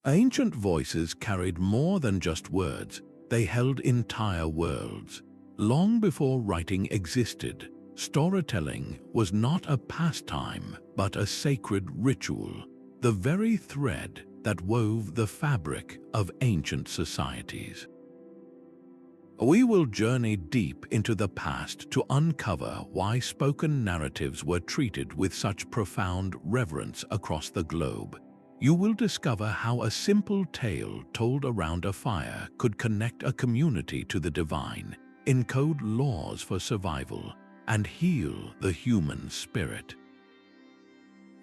Ancient voices carried more than just words. They held entire worlds. Long before writing existed, storytelling was not a pastime, but a sacred ritual, the very thread that wove the fabric of ancient societies. We will journey deep into the past to uncover why spoken narratives were treated with such profound reverence across the globe. You will discover how a simple tale told around a fire could connect a community to the divine, encode laws for survival, and heal the human spirit.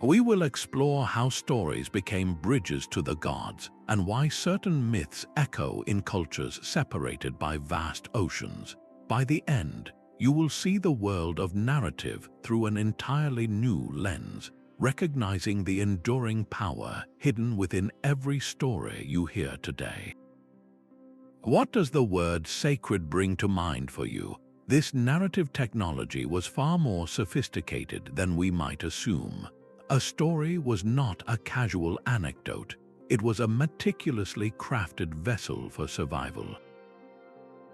We will explore how stories became bridges to the gods and why certain myths echo in cultures separated by vast oceans. By the end, you will see the world of narrative through an entirely new lens, recognizing the enduring power hidden within every story you hear today. What does the word sacred bring to mind for you? This narrative technology was far more sophisticated than we might assume. A story was not a casual anecdote. It was a meticulously crafted vessel for survival.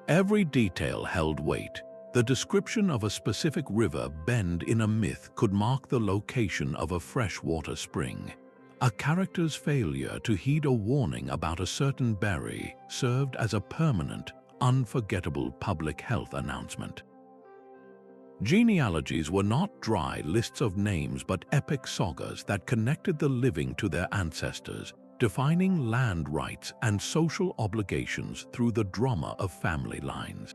Every detail held weight. The description of a specific river bend in a myth could mark the location of a freshwater spring. A character's failure to heed a warning about a certain berry served as a permanent, unforgettable public health announcement. Genealogies were not dry lists of names but epic sagas that connected the living to their ancestors, defining land rights and social obligations through the drama of family lines.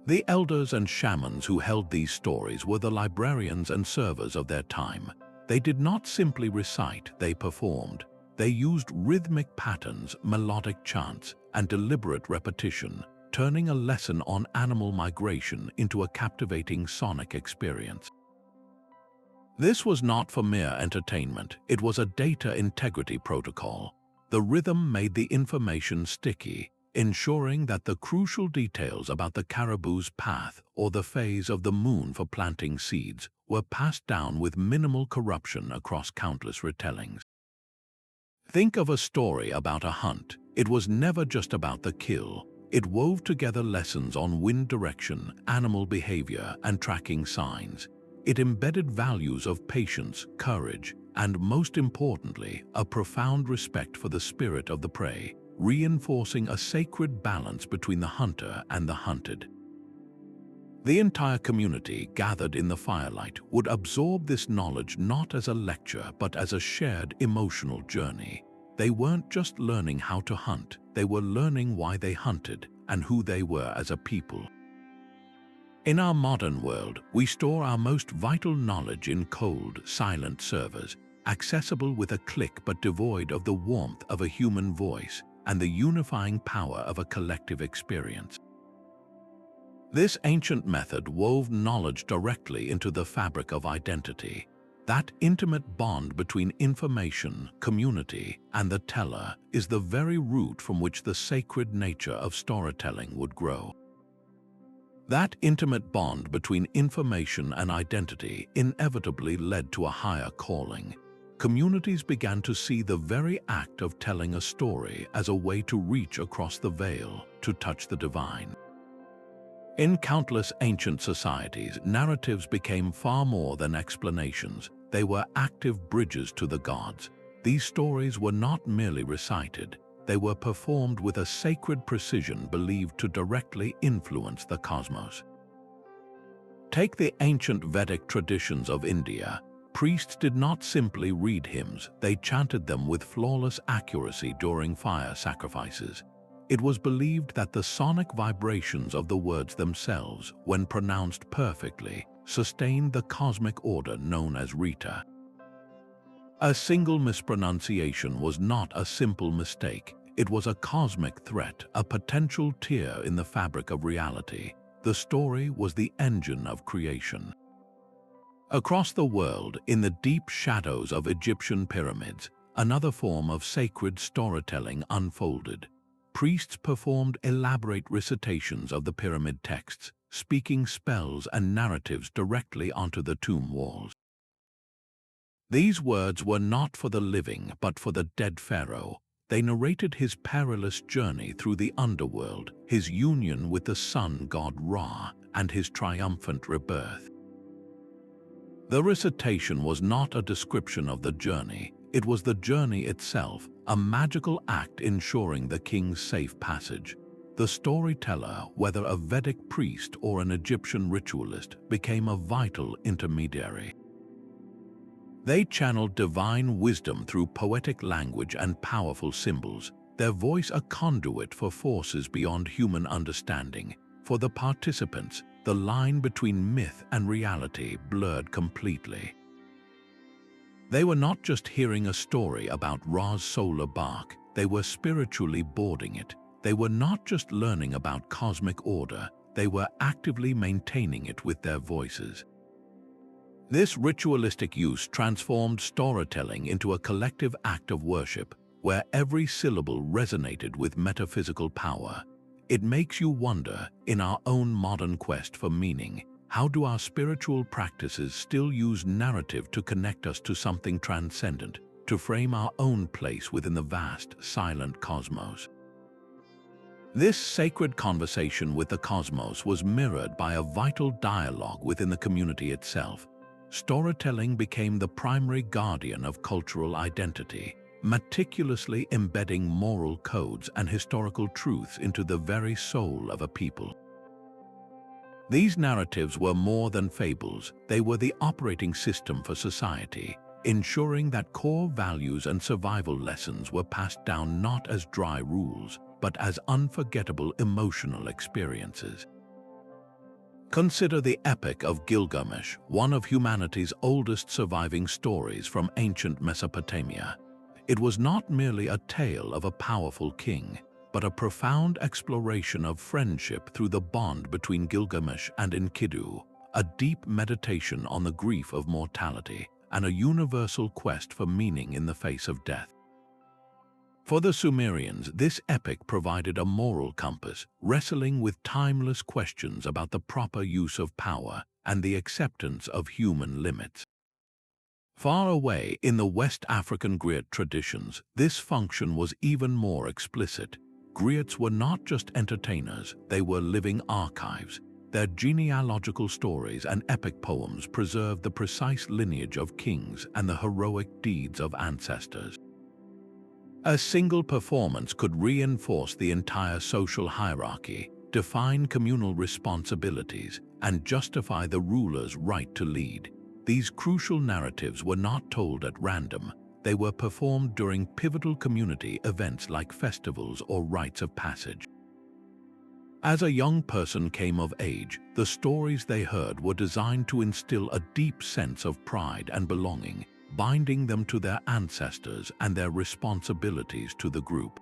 The elders and shamans who held these stories were the librarians and servers of their time. They did not simply recite, they performed. They used rhythmic patterns, melodic chants, and deliberate repetition, turning a lesson on animal migration into a captivating sonic experience. This was not for mere entertainment, it was a data integrity protocol. The rhythm made the information sticky, ensuring that the crucial details about the caribou's path or the phase of the moon for planting seeds were passed down with minimal corruption across countless retellings. Think of a story about a hunt. It was never just about the kill. It wove together lessons on wind direction, animal behavior, and tracking signs. It embedded values of patience, courage, and most importantly, a profound respect for the spirit of the prey, reinforcing a sacred balance between the hunter and the hunted. The entire community gathered in the firelight would absorb this knowledge not as a lecture but as a shared emotional journey. They weren't just learning how to hunt, they were learning why they hunted and who they were as a people. In our modern world, we store our most vital knowledge in cold, silent servers, accessible with a click but devoid of the warmth of a human voice and the unifying power of a collective experience. This ancient method wove knowledge directly into the fabric of identity. That intimate bond between information, community, and the teller is the very root from which the sacred nature of storytelling would grow. That intimate bond between information and identity inevitably led to a higher calling. Communities began to see the very act of telling a story as a way to reach across the veil, to touch the divine. In countless ancient societies, narratives became far more than explanations. They were active bridges to the gods. These stories were not merely recited. They were performed with a sacred precision believed to directly influence the cosmos. Take the ancient Vedic traditions of India. Priests did not simply read hymns, they chanted them with flawless accuracy during fire sacrifices. It was believed that the sonic vibrations of the words themselves, when pronounced perfectly, sustained the cosmic order known as Rita. A single mispronunciation was not a simple mistake. It was a cosmic threat, a potential tear in the fabric of reality. The story was the engine of creation. Across the world, in the deep shadows of Egyptian pyramids, another form of sacred storytelling unfolded. Priests performed elaborate recitations of the pyramid texts, speaking spells and narratives directly onto the tomb walls. These words were not for the living, but for the dead pharaoh. They narrated his perilous journey through the underworld, his union with the sun god Ra, and his triumphant rebirth. The recitation was not a description of the journey, it was the journey itself, a magical act ensuring the king's safe passage. The storyteller, whether a Vedic priest or an Egyptian ritualist, became a vital intermediary. They channeled divine wisdom through poetic language and powerful symbols, their voice a conduit for forces beyond human understanding. For the participants, the line between myth and reality blurred completely. They were not just hearing a story about Ra's solar bark, they were spiritually boarding it. They were not just learning about cosmic order, they were actively maintaining it with their voices. This ritualistic use transformed storytelling into a collective act of worship, where every syllable resonated with metaphysical power. It makes you wonder, in our own modern quest for meaning, how do our spiritual practices still use narrative to connect us to something transcendent, to frame our own place within the vast, silent cosmos? This sacred conversation with the cosmos was mirrored by a vital dialogue within the community itself. Storytelling became the primary guardian of cultural identity, meticulously embedding moral codes and historical truths into the very soul of a people. These narratives were more than fables, they were the operating system for society, ensuring that core values and survival lessons were passed down not as dry rules, but as unforgettable emotional experiences. Consider the Epic of Gilgamesh, one of humanity's oldest surviving stories from ancient Mesopotamia. It was not merely a tale of a powerful king, but a profound exploration of friendship through the bond between Gilgamesh and Enkidu, a deep meditation on the grief of mortality, and a universal quest for meaning in the face of death. For the Sumerians, this epic provided a moral compass, wrestling with timeless questions about the proper use of power and the acceptance of human limits. Far away in the West African griot traditions, this function was even more explicit. Griots were not just entertainers, they were living archives. Their genealogical stories and epic poems preserved the precise lineage of kings and the heroic deeds of ancestors. A single performance could reinforce the entire social hierarchy, define communal responsibilities, and justify the ruler's right to lead. These crucial narratives were not told at random. They were performed during pivotal community events like festivals or rites of passage. As a young person came of age, the stories they heard were designed to instill a deep sense of pride and belonging, binding them to their ancestors and their responsibilities to the group.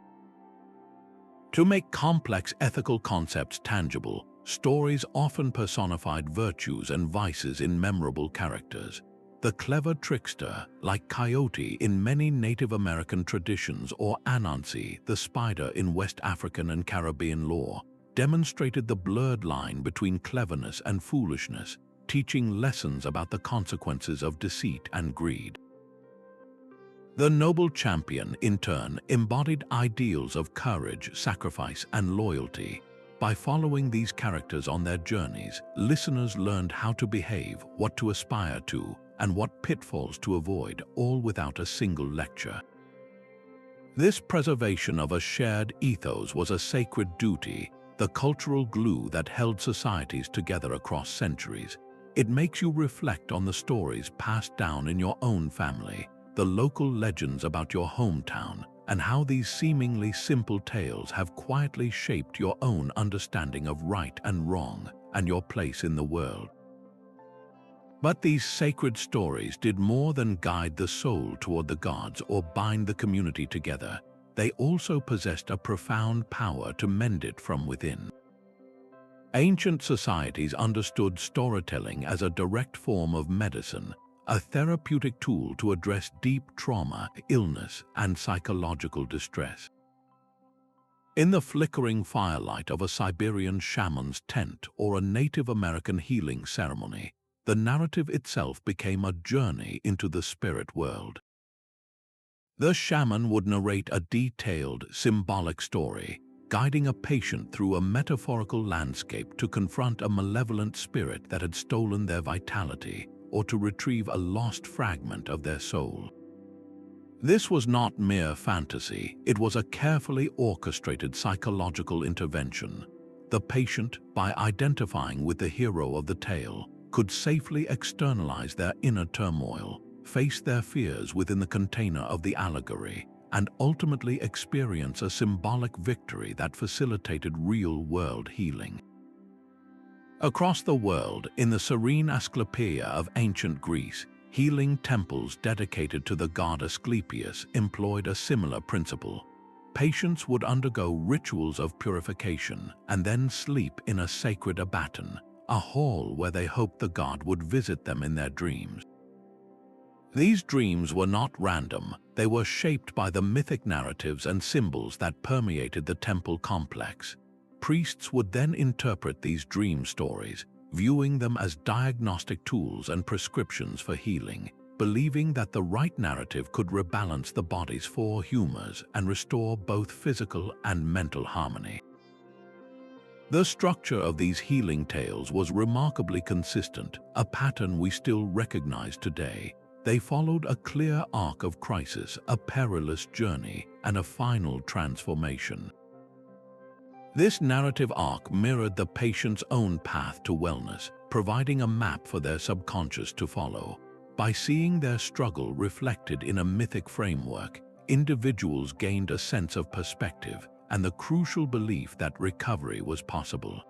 To make complex ethical concepts tangible, stories often personified virtues and vices in memorable characters. The clever trickster, like Coyote in many Native American traditions or Anansi, the spider in West African and Caribbean lore, demonstrated the blurred line between cleverness and foolishness, teaching lessons about the consequences of deceit and greed. The noble champion, in turn, embodied ideals of courage, sacrifice, and loyalty. By following these characters on their journeys, listeners learned how to behave, what to aspire to, and what pitfalls to avoid, all without a single lecture. This preservation of a shared ethos was a sacred duty, the cultural glue that held societies together across centuries. It makes you reflect on the stories passed down in your own family, the local legends about your hometown, and how these seemingly simple tales have quietly shaped your own understanding of right and wrong and your place in the world. But these sacred stories did more than guide the soul toward the gods or bind the community together. They also possessed a profound power to mend it from within. Ancient societies understood storytelling as a direct form of medicine, a therapeutic tool to address deep trauma, illness, and psychological distress. In the flickering firelight of a Siberian shaman's tent or a Native American healing ceremony, the narrative itself became a journey into the spirit world. The shaman would narrate a detailed, symbolic story, guiding a patient through a metaphorical landscape to confront a malevolent spirit that had stolen their vitality or to retrieve a lost fragment of their soul. This was not mere fantasy, it was a carefully orchestrated psychological intervention. The patient, by identifying with the hero of the tale, could safely externalize their inner turmoil, face their fears within the container of the allegory, and ultimately experience a symbolic victory that facilitated real-world healing. Across the world, in the serene Asclepiae of ancient Greece, healing temples dedicated to the god Asclepius employed a similar principle. Patients would undergo rituals of purification and then sleep in a sacred abaton, a hall where they hoped the god would visit them in their dreams. These dreams were not random, they were shaped by the mythic narratives and symbols that permeated the temple complex. Priests would then interpret these dream stories, viewing them as diagnostic tools and prescriptions for healing, believing that the right narrative could rebalance the body's four humors and restore both physical and mental harmony. The structure of these healing tales was remarkably consistent, a pattern we still recognize today. They followed a clear arc of crisis, a perilous journey, and a final transformation. This narrative arc mirrored the patient's own path to wellness, providing a map for their subconscious to follow. By seeing their struggle reflected in a mythic framework, individuals gained a sense of perspective and the crucial belief that recovery was possible.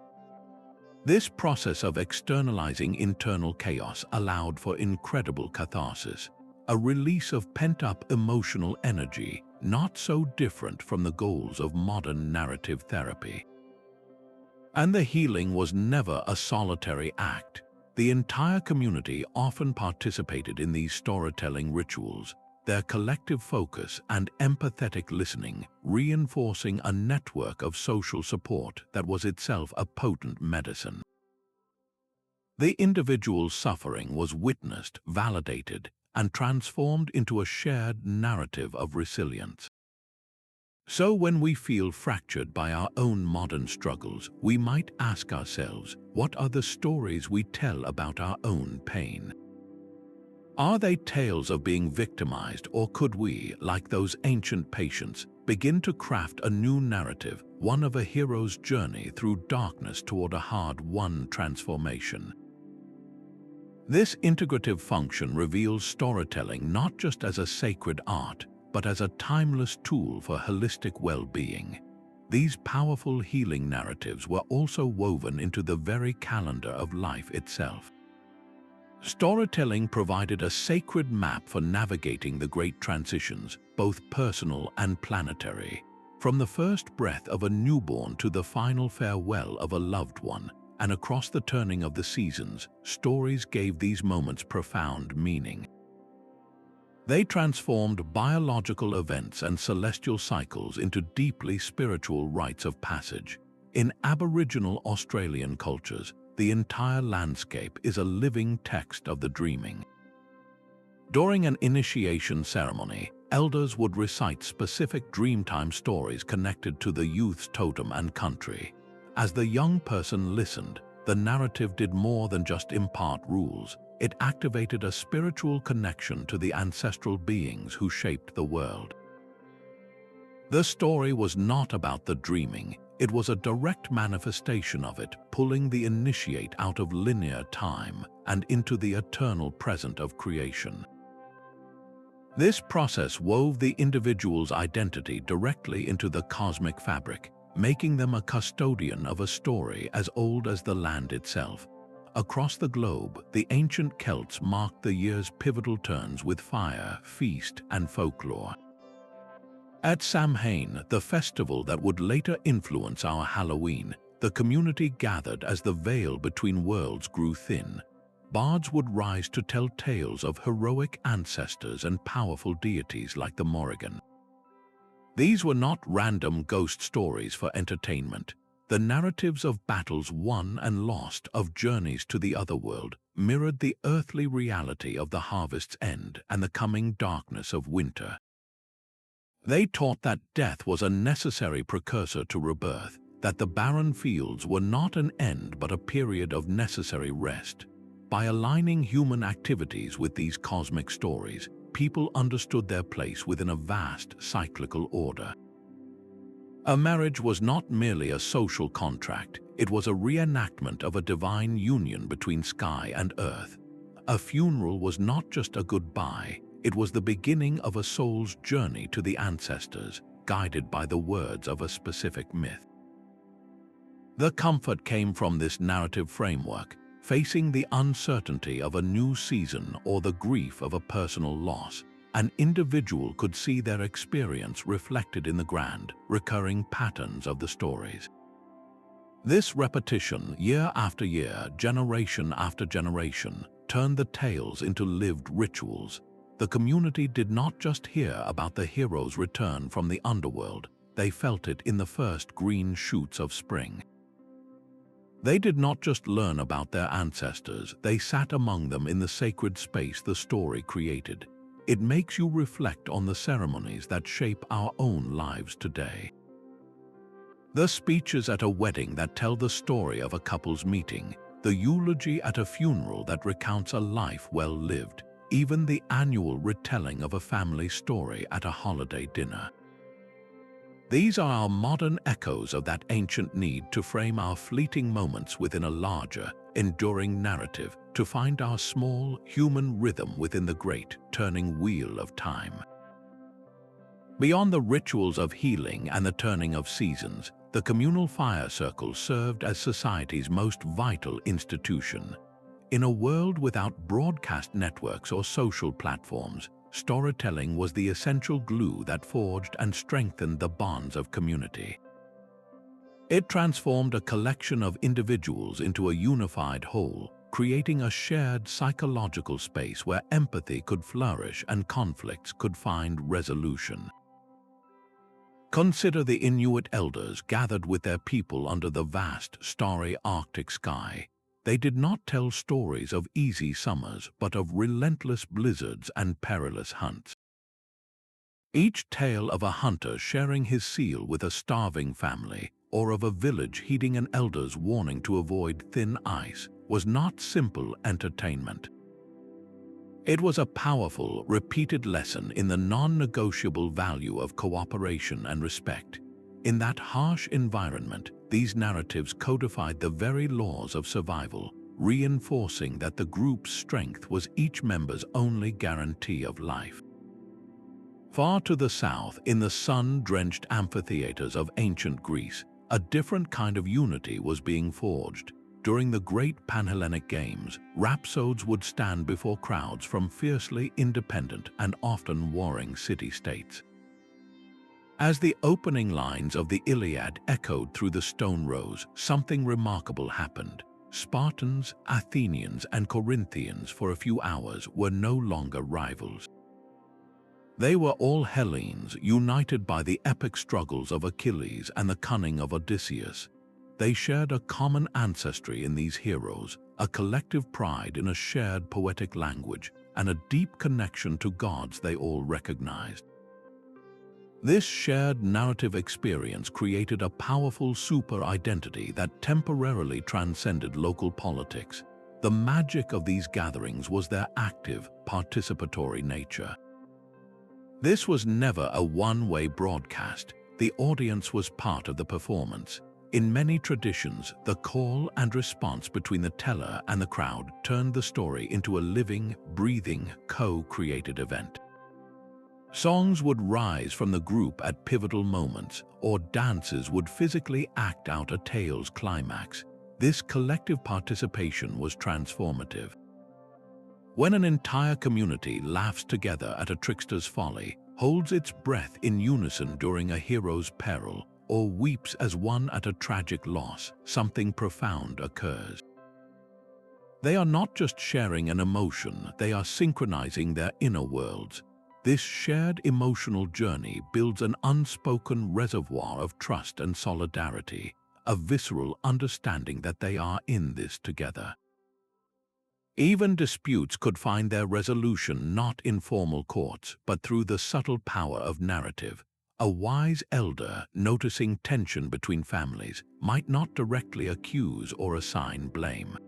This process of externalizing internal chaos allowed for incredible catharsis, a release of pent-up emotional energy not so different from the goals of modern narrative therapy. And the healing was never a solitary act. The entire community often participated in these storytelling rituals, their collective focus and empathetic listening reinforcing a network of social support that was itself a potent medicine. The individual's suffering was witnessed, validated, and transformed into a shared narrative of resilience. So when we feel fractured by our own modern struggles, we might ask ourselves, what are the stories we tell about our own pain? Are they tales of being victimized, or could we, like those ancient patients, begin to craft a new narrative, one of a hero's journey through darkness toward a hard-won transformation? This integrative function reveals storytelling not just as a sacred art, but as a timeless tool for holistic well-being. These powerful healing narratives were also woven into the very calendar of life itself. Storytelling provided a sacred map for navigating the great transitions, both personal and planetary. From the first breath of a newborn to the final farewell of a loved one, and across the turning of the seasons, stories gave these moments profound meaning. They transformed biological events and celestial cycles into deeply spiritual rites of passage. In Aboriginal Australian cultures, the entire landscape is a living text of the dreaming. During an initiation ceremony, elders would recite specific dreamtime stories connected to the youth's totem and country. As the young person listened, the narrative did more than just impart rules. It activated a spiritual connection to the ancestral beings who shaped the world. The story was not about the dreaming, it was a direct manifestation of it, pulling the initiate out of linear time and into the eternal present of creation. This process wove the individual's identity directly into the cosmic fabric, making them a custodian of a story as old as the land itself. Across the globe, the ancient Celts marked the year's pivotal turns with fire, feast, and folklore. At Samhain, the festival that would later influence our Halloween, the community gathered as the veil between worlds grew thin. Bards would rise to tell tales of heroic ancestors and powerful deities like the Morrigan. These were not random ghost stories for entertainment. The narratives of battles won and lost, of journeys to the otherworld, mirrored the earthly reality of the harvest's end and the coming darkness of winter. They taught that death was a necessary precursor to rebirth, that the barren fields were not an end but a period of necessary rest. By aligning human activities with these cosmic stories, people understood their place within a vast cyclical order. A marriage was not merely a social contract, it was a reenactment of a divine union between sky and earth. A funeral was not just a goodbye, it was the beginning of a soul's journey to the ancestors, guided by the words of a specific myth. The comfort came from this narrative framework, facing the uncertainty of a new season or the grief of a personal loss. An individual could see their experience reflected in the grand, recurring patterns of the stories. This repetition, year after year, generation after generation, turned the tales into lived rituals. The community did not just hear about the hero's return from the underworld, they felt it in the first green shoots of spring. They did not just learn about their ancestors, they sat among them in the sacred space the story created. It makes you reflect on the ceremonies that shape our own lives today. The speeches at a wedding that tell the story of a couple's meeting, the eulogy at a funeral that recounts a life well lived, even the annual retelling of a family story at a holiday dinner. These are our modern echoes of that ancient need to frame our fleeting moments within a larger, enduring narrative, to find our small, human rhythm within the great, turning wheel of time. Beyond the rituals of healing and the turning of seasons, the communal fire circle served as society's most vital institution. In a world without broadcast networks or social platforms, storytelling was the essential glue that forged and strengthened the bonds of community. It transformed a collection of individuals into a unified whole, creating a shared psychological space where empathy could flourish and conflicts could find resolution. Consider the Inuit elders gathered with their people under the vast, starry Arctic sky. They did not tell stories of easy summers, but of relentless blizzards and perilous hunts. Each tale of a hunter sharing his seal with a starving family, or of a village heeding an elder's warning to avoid thin ice, was not simple entertainment. It was a powerful, repeated lesson in the non-negotiable value of cooperation and respect. In that harsh environment, these narratives codified the very laws of survival, reinforcing that the group's strength was each member's only guarantee of life. Far to the south, in the sun-drenched amphitheaters of ancient Greece, a different kind of unity was being forged. During the great Panhellenic Games, rhapsodes would stand before crowds from fiercely independent and often warring city-states. As the opening lines of the Iliad echoed through the stone rows, something remarkable happened. Spartans, Athenians, and Corinthians for a few hours were no longer rivals. They were all Hellenes, united by the epic struggles of Achilles and the cunning of Odysseus. They shared a common ancestry in these heroes, a collective pride in a shared poetic language, and a deep connection to gods they all recognized. This shared narrative experience created a powerful super-identity that temporarily transcended local politics. The magic of these gatherings was their active, participatory nature. This was never a one-way broadcast. The audience was part of the performance. In many traditions, the call and response between the teller and the crowd turned the story into a living, breathing, co-created event. Songs would rise from the group at pivotal moments, or dances would physically act out a tale's climax. This collective participation was transformative. When an entire community laughs together at a trickster's folly, holds its breath in unison during a hero's peril, or weeps as one at a tragic loss, something profound occurs. They are not just sharing an emotion, they are synchronizing their inner worlds. This shared emotional journey builds an unspoken reservoir of trust and solidarity, a visceral understanding that they are in this together. Even disputes could find their resolution not in formal courts, but through the subtle power of narrative. A wise elder, noticing tension between families, might not directly accuse or assign blame.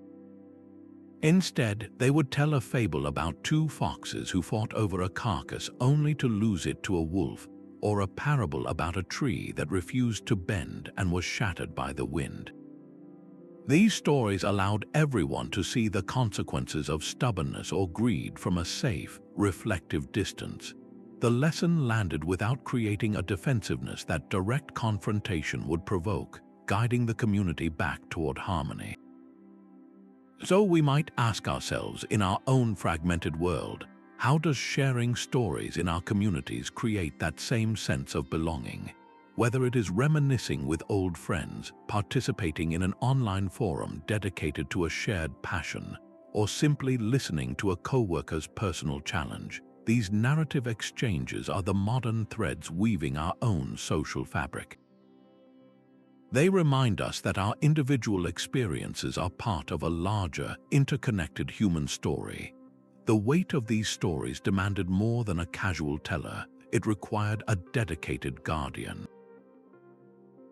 Instead, they would tell a fable about two foxes who fought over a carcass only to lose it to a wolf, or a parable about a tree that refused to bend and was shattered by the wind. These stories allowed everyone to see the consequences of stubbornness or greed from a safe, reflective distance. The lesson landed without creating a defensiveness that direct confrontation would provoke, guiding the community back toward harmony. So we might ask ourselves, in our own fragmented world, how does sharing stories in our communities create that same sense of belonging? Whether it is reminiscing with old friends, participating in an online forum dedicated to a shared passion, or simply listening to a coworker's personal challenge, these narrative exchanges are the modern threads weaving our own social fabric. They remind us that our individual experiences are part of a larger, interconnected human story. The weight of these stories demanded more than a casual teller. It required a dedicated guardian.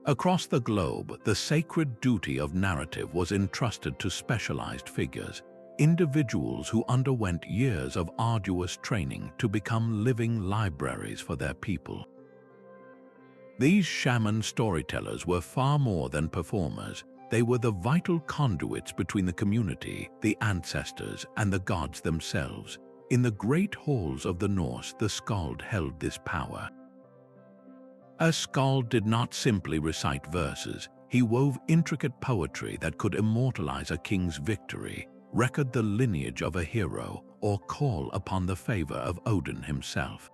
Across the globe, the sacred duty of narrative was entrusted to specialized figures, individuals who underwent years of arduous training to become living libraries for their people. These shaman storytellers were far more than performers. They were the vital conduits between the community, the ancestors, and the gods themselves. In the great halls of the Norse, the skald held this power. A skald did not simply recite verses. He wove intricate poetry that could immortalize a king's victory, record the lineage of a hero, or call upon the favor of Odin himself.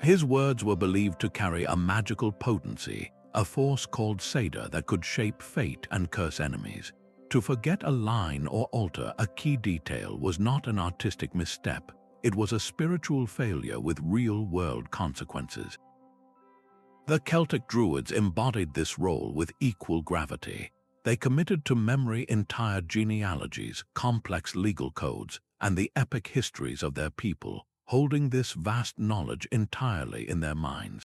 His words were believed to carry a magical potency, a force called Seda that could shape fate and curse enemies. To forget a line or alter a key detail was not an artistic misstep, it was a spiritual failure with real-world consequences. The Celtic Druids embodied this role with equal gravity. They committed to memory entire genealogies, complex legal codes, and the epic histories of their people, holding this vast knowledge entirely in their minds.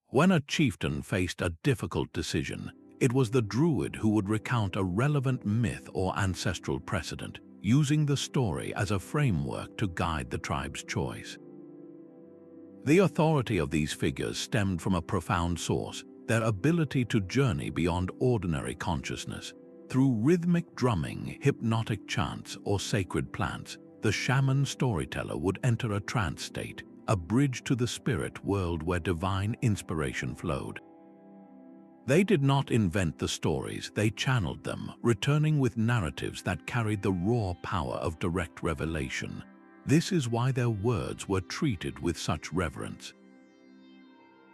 When a chieftain faced a difficult decision, it was the druid who would recount a relevant myth or ancestral precedent, using the story as a framework to guide the tribe's choice. The authority of these figures stemmed from a profound source, their ability to journey beyond ordinary consciousness. Through rhythmic drumming, hypnotic chants, or sacred plants, the shaman storyteller would enter a trance state, a bridge to the spirit world where divine inspiration flowed. They did not invent the stories, they channeled them, returning with narratives that carried the raw power of direct revelation. This is why their words were treated with such reverence.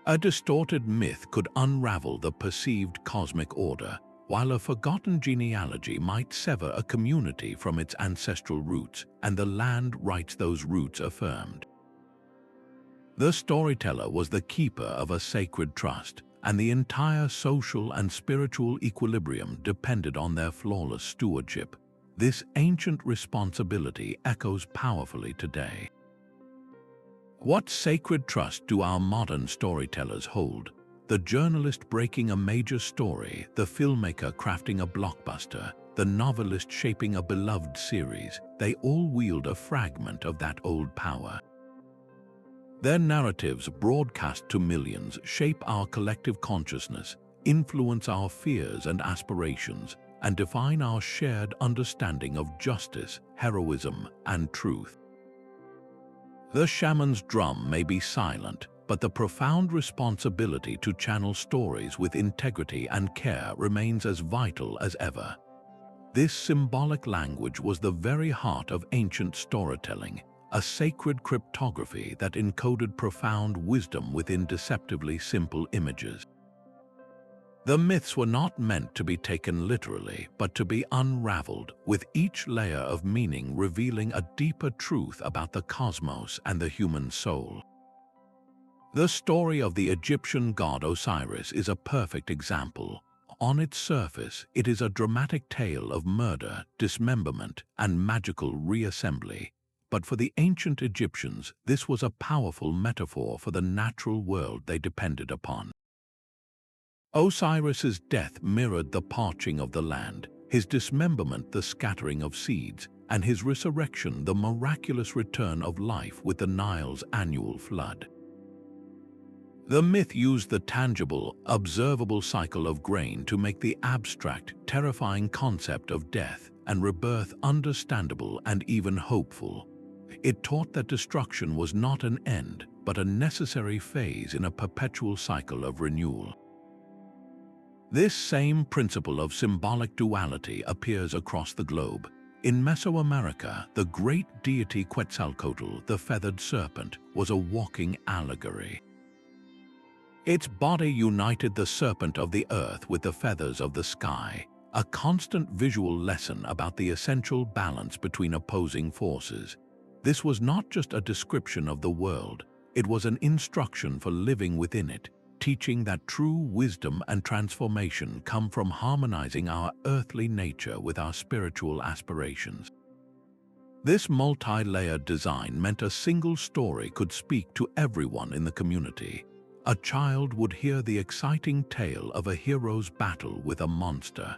A distorted myth could unravel the perceived cosmic order, while a forgotten genealogy might sever a community from its ancestral roots, and the land rights those roots affirmed. The storyteller was the keeper of a sacred trust, and the entire social and spiritual equilibrium depended on their flawless stewardship. This ancient responsibility echoes powerfully today. What sacred trust do our modern storytellers hold? The journalist breaking a major story, the filmmaker crafting a blockbuster, the novelist shaping a beloved series, they all wield a fragment of that old power. Their narratives, broadcast to millions, shape our collective consciousness, influence our fears and aspirations, and define our shared understanding of justice, heroism, and truth. The shaman's drum may be silent, but the profound responsibility to channel stories with integrity and care remains as vital as ever. This symbolic language was the very heart of ancient storytelling, a sacred cryptography that encoded profound wisdom within deceptively simple images. The myths were not meant to be taken literally, but to be unraveled, with each layer of meaning revealing a deeper truth about the cosmos and the human soul. The story of the Egyptian god Osiris is a perfect example. On its surface, it is a dramatic tale of murder, dismemberment, and magical reassembly. But for the ancient Egyptians, this was a powerful metaphor for the natural world they depended upon. Osiris's death mirrored the parching of the land, his dismemberment the scattering of seeds, and his resurrection the miraculous return of life with the Nile's annual flood. The myth used the tangible, observable cycle of grain to make the abstract, terrifying concept of death and rebirth understandable and even hopeful. It taught that destruction was not an end, but a necessary phase in a perpetual cycle of renewal. This same principle of symbolic duality appears across the globe. In Mesoamerica, the great deity Quetzalcoatl, the Feathered Serpent, was a walking allegory. Its body united the serpent of the earth with the feathers of the sky, a constant visual lesson about the essential balance between opposing forces. This was not just a description of the world, it was an instruction for living within it, teaching that true wisdom and transformation come from harmonizing our earthly nature with our spiritual aspirations. This multi-layered design meant a single story could speak to everyone in the community. A child would hear the exciting tale of a hero's battle with a monster.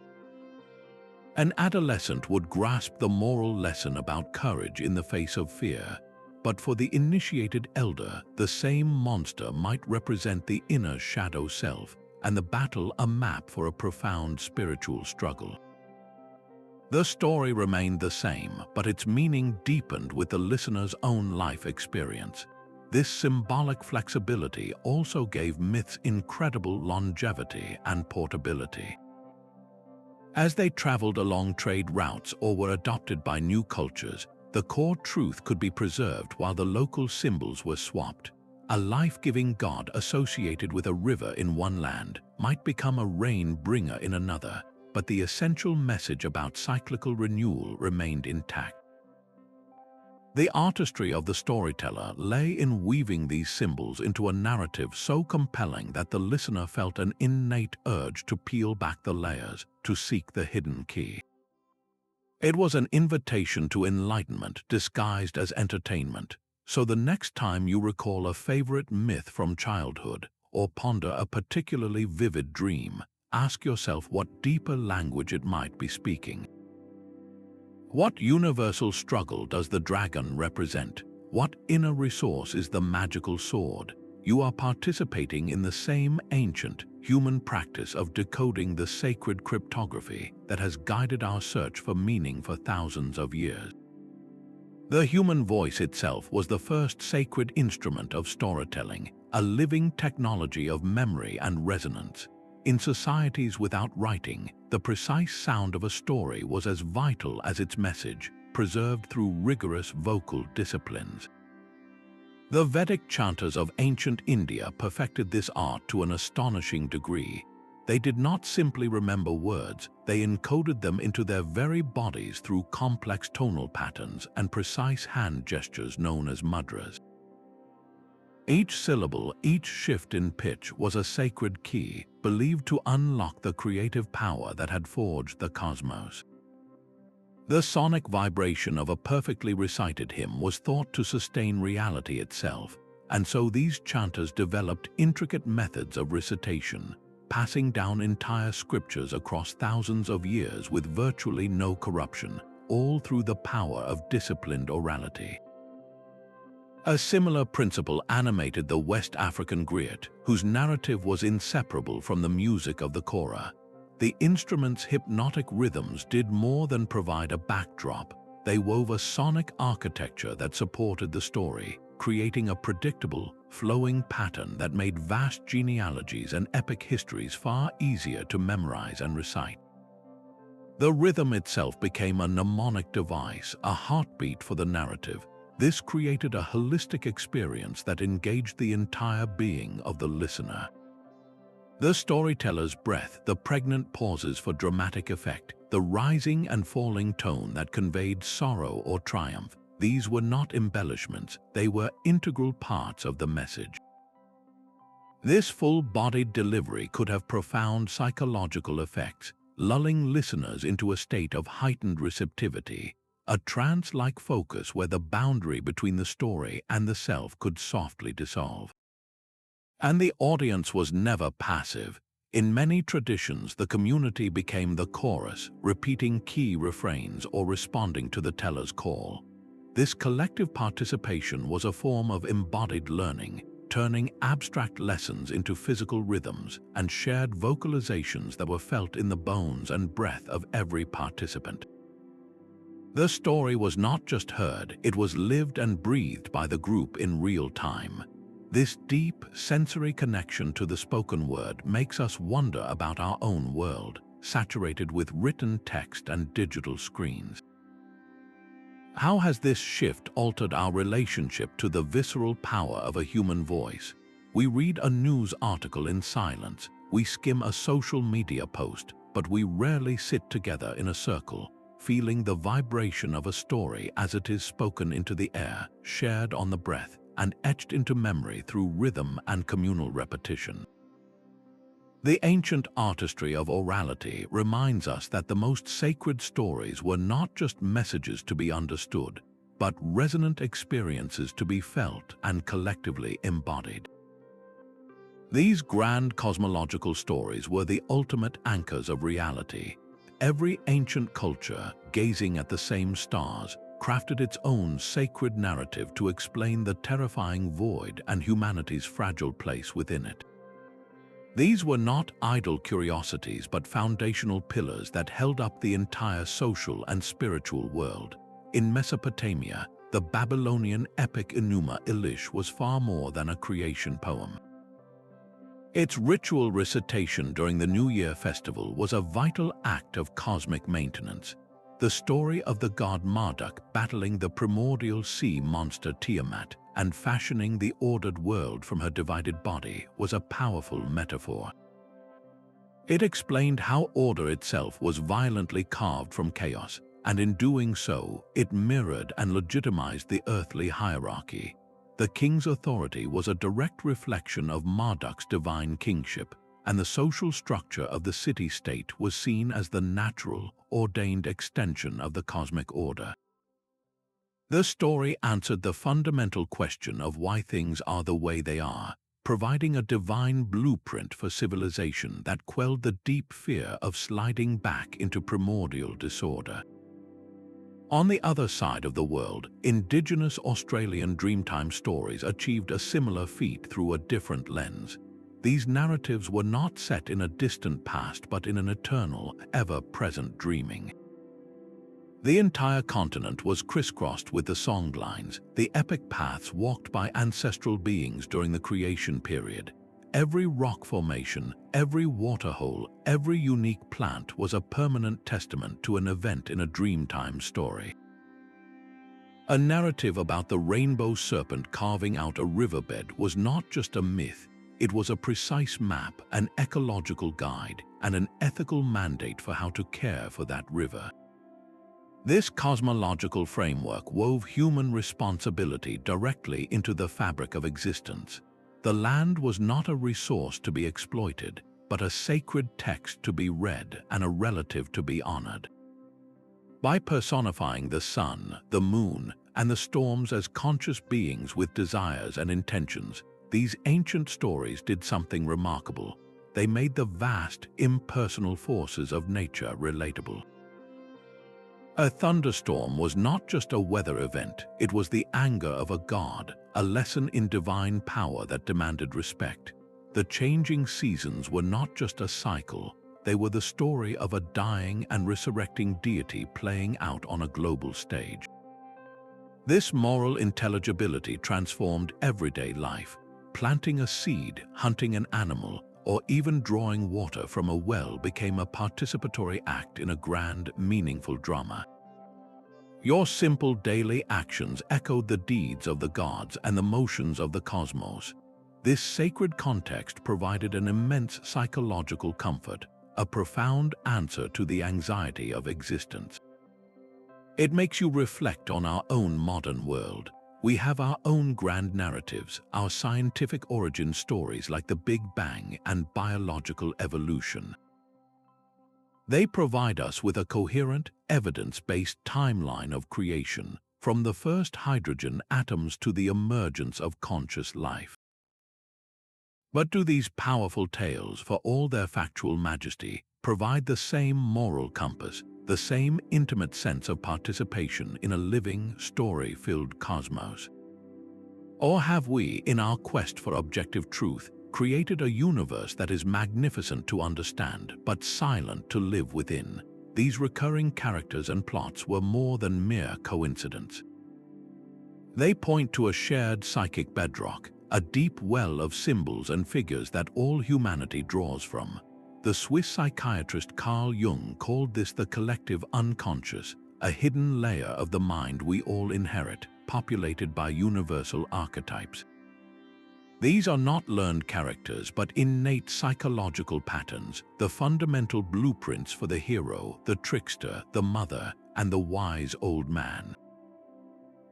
An adolescent would grasp the moral lesson about courage in the face of fear. But for the initiated elder, the same monster might represent the inner shadow self, and the battle a map for a profound spiritual struggle. The story remained the same, but its meaning deepened with the listener's own life experience. This symbolic flexibility also gave myths incredible longevity and portability. As they traveled along trade routes or were adopted by new cultures, the core truth could be preserved while the local symbols were swapped. A life-giving god associated with a river in one land might become a rain bringer in another, but the essential message about cyclical renewal remained intact. The artistry of the storyteller lay in weaving these symbols into a narrative so compelling that the listener felt an innate urge to peel back the layers, to seek the hidden key. It was an invitation to enlightenment disguised as entertainment, so the next time you recall a favorite myth from childhood or ponder a particularly vivid dream, ask yourself what deeper language it might be speaking. What universal struggle does the dragon represent? What inner resource is the magical sword? You are participating in the same ancient, human practice of decoding the sacred cryptography that has guided our search for meaning for thousands of years. The human voice itself was the first sacred instrument of storytelling, a living technology of memory and resonance. In societies without writing, the precise sound of a story was as vital as its message, preserved through rigorous vocal disciplines. The Vedic chanters of ancient India perfected this art to an astonishing degree. They did not simply remember words, they encoded them into their very bodies through complex tonal patterns and precise hand gestures known as mudras. Each syllable, each shift in pitch was a sacred key, believed to unlock the creative power that had forged the cosmos. The sonic vibration of a perfectly recited hymn was thought to sustain reality itself, and so these chanters developed intricate methods of recitation, passing down entire scriptures across thousands of years with virtually no corruption, all through the power of disciplined orality. A similar principle animated the West African griot, whose narrative was inseparable from the music of the kora. The instrument's hypnotic rhythms did more than provide a backdrop. They wove a sonic architecture that supported the story, creating a predictable, flowing pattern that made vast genealogies and epic histories far easier to memorize and recite. The rhythm itself became a mnemonic device, a heartbeat for the narrative. This created a holistic experience that engaged the entire being of the listener. The storyteller's breath, the pregnant pauses for dramatic effect, the rising and falling tone that conveyed sorrow or triumph, these were not embellishments, they were integral parts of the message. This full-bodied delivery could have profound psychological effects, lulling listeners into a state of heightened receptivity, a trance-like focus where the boundary between the story and the self could softly dissolve. And the audience was never passive. In many traditions, the community became the chorus, repeating key refrains or responding to the teller's call. This collective participation was a form of embodied learning, turning abstract lessons into physical rhythms and shared vocalizations that were felt in the bones and breath of every participant. The story was not just heard, it was lived and breathed by the group in real time. This deep, sensory connection to the spoken word makes us wonder about our own world, saturated with written text and digital screens. How has this shift altered our relationship to the visceral power of a human voice? We read a news article in silence, we skim a social media post, but we rarely sit together in a circle, feeling the vibration of a story as it is spoken into the air, shared on the breath, and etched into memory through rhythm and communal repetition. The ancient artistry of orality reminds us that the most sacred stories were not just messages to be understood, but resonant experiences to be felt and collectively embodied. These grand cosmological stories were the ultimate anchors of reality. Every ancient culture, gazing at the same stars, crafted its own sacred narrative to explain the terrifying void and humanity's fragile place within it. These were not idle curiosities but foundational pillars that held up the entire social and spiritual world. In Mesopotamia, the Babylonian epic Enuma Elish was far more than a creation poem. Its ritual recitation during the New Year festival was a vital act of cosmic maintenance. The story of the god Marduk battling the primordial sea monster Tiamat and fashioning the ordered world from her divided body was a powerful metaphor. It explained how order itself was violently carved from chaos, and in doing so, it mirrored and legitimized the earthly hierarchy. The king's authority was a direct reflection of Marduk's divine kingship, and the social structure of the city-state was seen as the natural, ordained extension of the cosmic order. The story answered the fundamental question of why things are the way they are, providing a divine blueprint for civilization that quelled the deep fear of sliding back into primordial disorder. On the other side of the world, Indigenous Australian Dreamtime stories achieved a similar feat through a different lens. These narratives were not set in a distant past but in an eternal, ever-present dreaming. The entire continent was crisscrossed with the songlines, the epic paths walked by ancestral beings during the creation period. Every rock formation, every waterhole, every unique plant was a permanent testament to an event in a Dreamtime story. A narrative about the rainbow serpent carving out a riverbed was not just a myth, it was a precise map, an ecological guide, and an ethical mandate for how to care for that river. This cosmological framework wove human responsibility directly into the fabric of existence. The land was not a resource to be exploited, but a sacred text to be read and a relative to be honored. By personifying the sun, the moon, and the storms as conscious beings with desires and intentions, these ancient stories did something remarkable. They made the vast, impersonal forces of nature relatable. A thunderstorm was not just a weather event, it was the anger of a god, a lesson in divine power that demanded respect. The changing seasons were not just a cycle, they were the story of a dying and resurrecting deity playing out on a global stage. This moral intelligibility transformed everyday life. Planting a seed, hunting an animal, or even drawing water from a well became a participatory act in a grand, meaningful drama. Your simple daily actions echoed the deeds of the gods and the motions of the cosmos. This sacred context provided an immense psychological comfort, a profound answer to the anxiety of existence. It makes you reflect on our own modern world. We have our own grand narratives, our scientific origin stories like the Big Bang and biological evolution. They provide us with a coherent, evidence-based timeline of creation, from the first hydrogen atoms to the emergence of conscious life. But do these powerful tales, for all their factual majesty, provide the same moral compass, the same intimate sense of participation in a living, story-filled cosmos? Or have we, in our quest for objective truth, created a universe that is magnificent to understand but silent to live within? These recurring characters and plots were more than mere coincidence. They point to a shared psychic bedrock, a deep well of symbols and figures that all humanity draws from. The Swiss psychiatrist Carl Jung called this the collective unconscious, a hidden layer of the mind we all inherit, populated by universal archetypes. These are not learned characters but innate psychological patterns, the fundamental blueprints for the hero, the trickster, the mother, and the wise old man.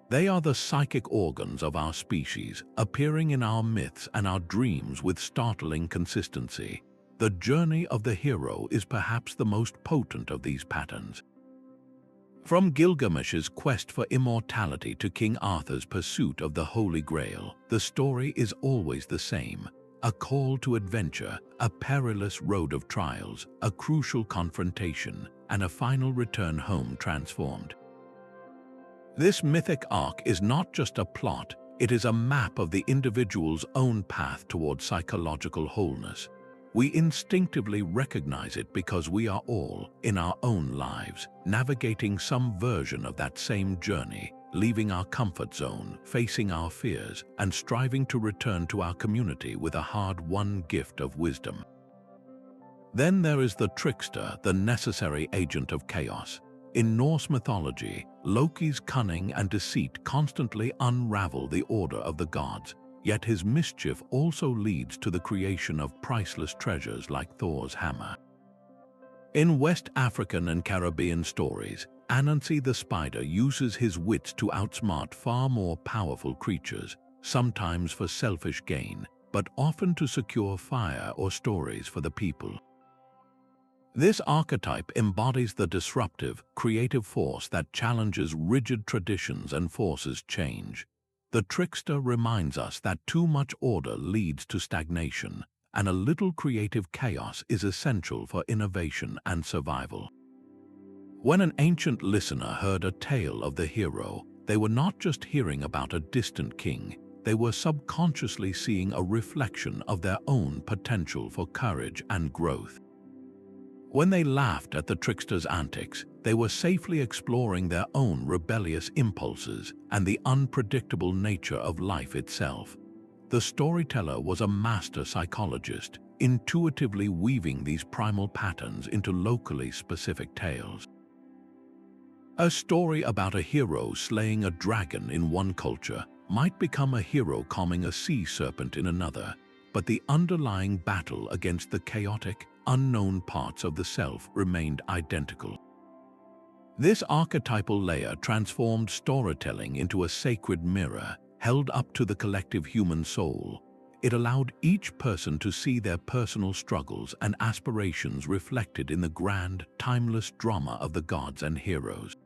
They are the psychic organs of our species, appearing in our myths and our dreams with startling consistency. The journey of the hero is perhaps the most potent of these patterns. From Gilgamesh's quest for immortality to King Arthur's pursuit of the Holy Grail, the story is always the same: a call to adventure, a perilous road of trials, a crucial confrontation, and a final return home transformed. This mythic arc is not just a plot, it is a map of the individual's own path toward psychological wholeness. We instinctively recognize it because we are all, in our own lives, navigating some version of that same journey, leaving our comfort zone, facing our fears, and striving to return to our community with a hard-won gift of wisdom. Then there is the trickster, the necessary agent of chaos. In Norse mythology, Loki's cunning and deceit constantly unravel the order of the gods, yet his mischief also leads to the creation of priceless treasures like Thor's hammer. In West African and Caribbean stories, Anansi the spider uses his wits to outsmart far more powerful creatures, sometimes for selfish gain, but often to secure fire or stories for the people. This archetype embodies the disruptive, creative force that challenges rigid traditions and forces change. The trickster reminds us that too much order leads to stagnation, and a little creative chaos is essential for innovation and survival. When an ancient listener heard a tale of the hero, they were not just hearing about a distant king, they were subconsciously seeing a reflection of their own potential for courage and growth. When they laughed at the trickster's antics, they were safely exploring their own rebellious impulses and the unpredictable nature of life itself. The storyteller was a master psychologist, intuitively weaving these primal patterns into locally specific tales. A story about a hero slaying a dragon in one culture might become a hero calming a sea serpent in another, but the underlying battle against the chaotic, unknown parts of the self remained identical. This archetypal layer transformed storytelling into a sacred mirror held up to the collective human soul. It allowed each person to see their personal struggles and aspirations reflected in the grand, timeless drama of the gods and heroes.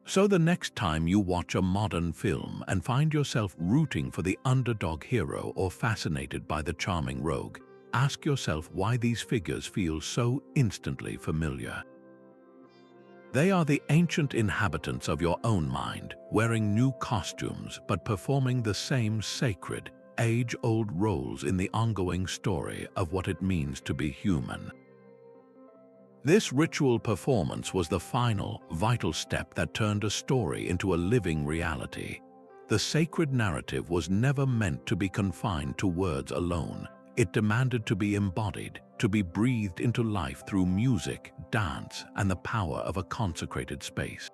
So the next time you watch a modern film and find yourself rooting for the underdog hero or fascinated by the charming rogue, ask yourself why these figures feel so instantly familiar. They are the ancient inhabitants of your own mind, wearing new costumes but performing the same sacred, age-old roles in the ongoing story of what it means to be human. This ritual performance was the final, vital step that turned a story into a living reality. The sacred narrative was never meant to be confined to words alone. It demanded to be embodied, to be breathed into life through music, dance, and the power of a consecrated space.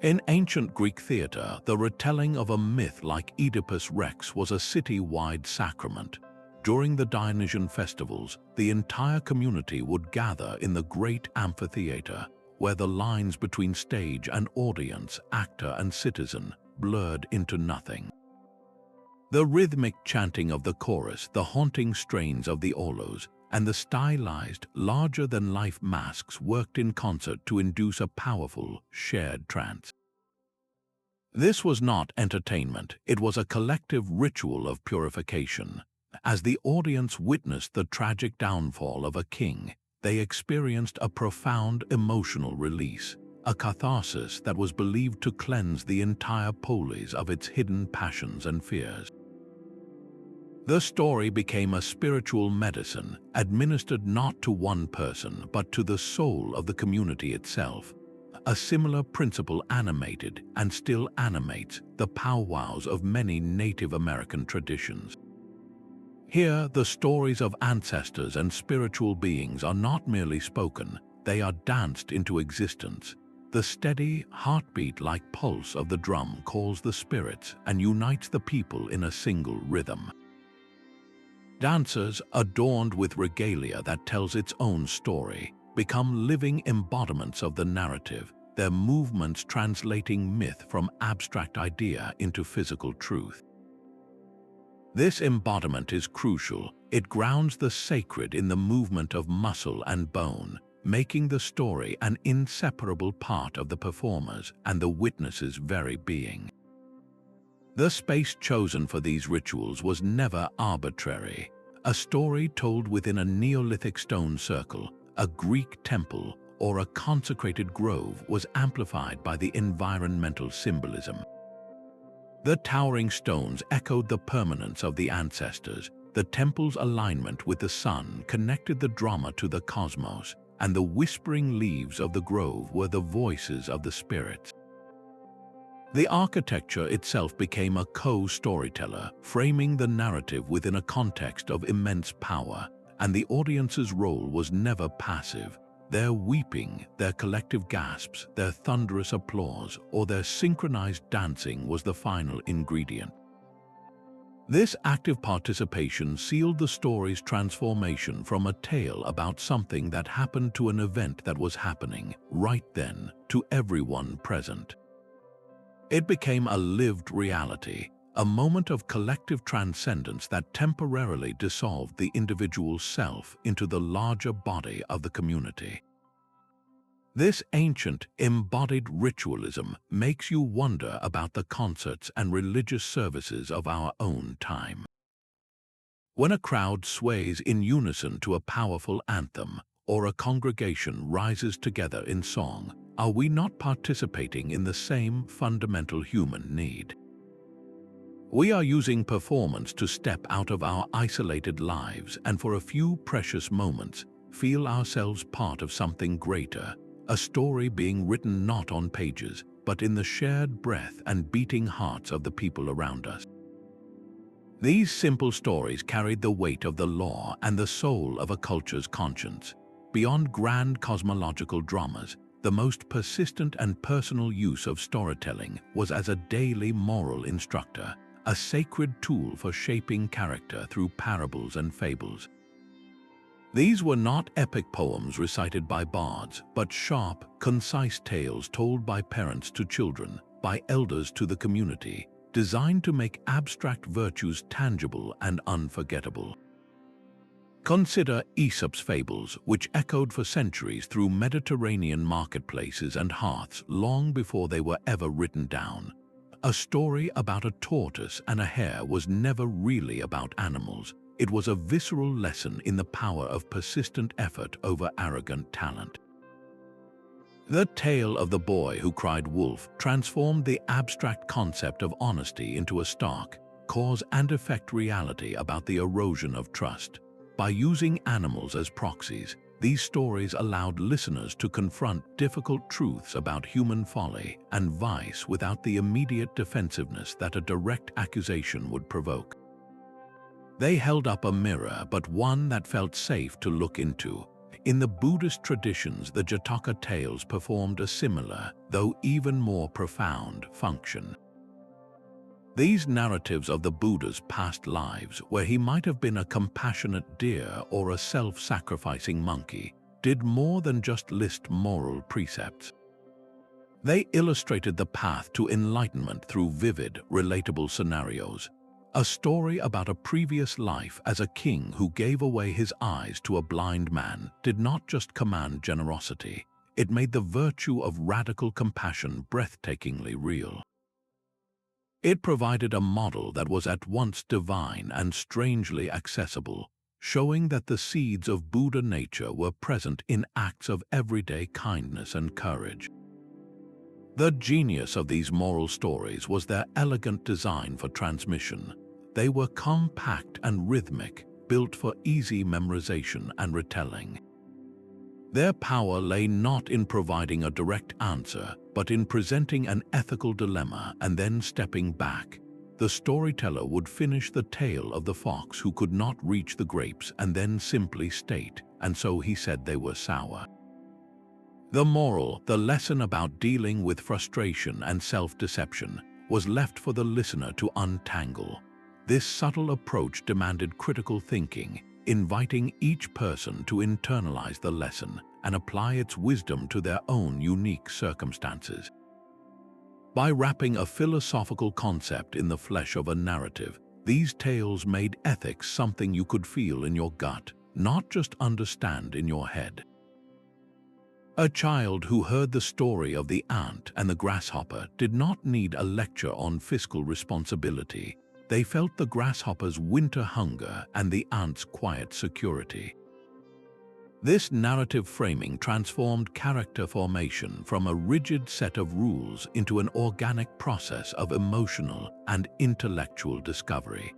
In ancient Greek theater, the retelling of a myth like Oedipus Rex was a city-wide sacrament. During the Dionysian festivals, the entire community would gather in the great Amphitheater, where the lines between stage and audience, actor and citizen, blurred into nothing. The rhythmic chanting of the chorus, the haunting strains of the aulos, and the stylized, larger-than-life masks worked in concert to induce a powerful, shared trance. This was not entertainment, it was a collective ritual of purification. As the audience witnessed the tragic downfall of a king, they experienced a profound emotional release, a catharsis that was believed to cleanse the entire polis of its hidden passions and fears. The story became a spiritual medicine, administered not to one person but to the soul of the community itself. A similar principle animated and still animates the powwows of many Native American traditions. Here, the stories of ancestors and spiritual beings are not merely spoken, they are danced into existence. The steady, heartbeat-like pulse of the drum calls the spirits and unites the people in a single rhythm. Dancers, adorned with regalia that tells its own story, become living embodiments of the narrative, their movements translating myth from abstract idea into physical truth. This embodiment is crucial. It grounds the sacred in the movement of muscle and bone, making the story an inseparable part of the performer's and the witness's very being. The space chosen for these rituals was never arbitrary. A story told within a Neolithic stone circle, a Greek temple, or a consecrated grove was amplified by the environmental symbolism. The towering stones echoed the permanence of the ancestors, the temple's alignment with the sun connected the drama to the cosmos, and the whispering leaves of the grove were the voices of the spirits. The architecture itself became a co-storyteller, framing the narrative within a context of immense power, and the audience's role was never passive. Their weeping, their collective gasps, their thunderous applause, or their synchronized dancing was the final ingredient. This active participation sealed the story's transformation from a tale about something that happened to an event that was happening, right then, to everyone present. It became a lived reality, a moment of collective transcendence that temporarily dissolved the individual self into the larger body of the community. This ancient, embodied ritualism makes you wonder about the concerts and religious services of our own time. When a crowd sways in unison to a powerful anthem, or a congregation rises together in song, are we not participating in the same fundamental human need? We are using performance to step out of our isolated lives and for a few precious moments feel ourselves part of something greater, a story being written not on pages, but in the shared breath and beating hearts of the people around us. These simple stories carried the weight of the law and the soul of a culture's conscience. Beyond grand cosmological dramas, the most persistent and personal use of storytelling was as a daily moral instructor, a sacred tool for shaping character through parables and fables. These were not epic poems recited by bards, but sharp, concise tales told by parents to children, by elders to the community, designed to make abstract virtues tangible and unforgettable. Consider Aesop's Fables, which echoed for centuries through Mediterranean marketplaces and hearths long before they were ever written down. A story about a tortoise and a hare was never really about animals. It was a visceral lesson in the power of persistent effort over arrogant talent. The tale of the boy who cried wolf transformed the abstract concept of honesty into a stark, cause and effect reality about the erosion of trust. By using animals as proxies, these stories allowed listeners to confront difficult truths about human folly and vice without the immediate defensiveness that a direct accusation would provoke. They held up a mirror, but one that felt safe to look into. In the Buddhist traditions, the Jataka tales performed a similar, though even more profound, function. These narratives of the Buddha's past lives, where he might have been a compassionate deer or a self-sacrificing monkey, did more than just list moral precepts. They illustrated the path to enlightenment through vivid, relatable scenarios. A story about a previous life as a king who gave away his eyes to a blind man did not just command generosity, it made the virtue of radical compassion breathtakingly real. It provided a model that was at once divine and strangely accessible, showing that the seeds of Buddha nature were present in acts of everyday kindness and courage. The genius of these moral stories was their elegant design for transmission. They were compact and rhythmic, built for easy memorization and retelling. Their power lay not in providing a direct answer, but in presenting an ethical dilemma and then stepping back. The storyteller would finish the tale of the fox who could not reach the grapes and then simply state, "And so he said they were sour." The moral, the lesson about dealing with frustration and self-deception, was left for the listener to untangle. This subtle approach demanded critical thinking, inviting each person to internalize the lesson and apply its wisdom to their own unique circumstances. By wrapping a philosophical concept in the flesh of a narrative, these tales made ethics something you could feel in your gut, not just understand in your head. A child who heard the story of the ant and the grasshopper did not need a lecture on fiscal responsibility. They felt the grasshopper's winter hunger and the ant's quiet security. This narrative framing transformed character formation from a rigid set of rules into an organic process of emotional and intellectual discovery.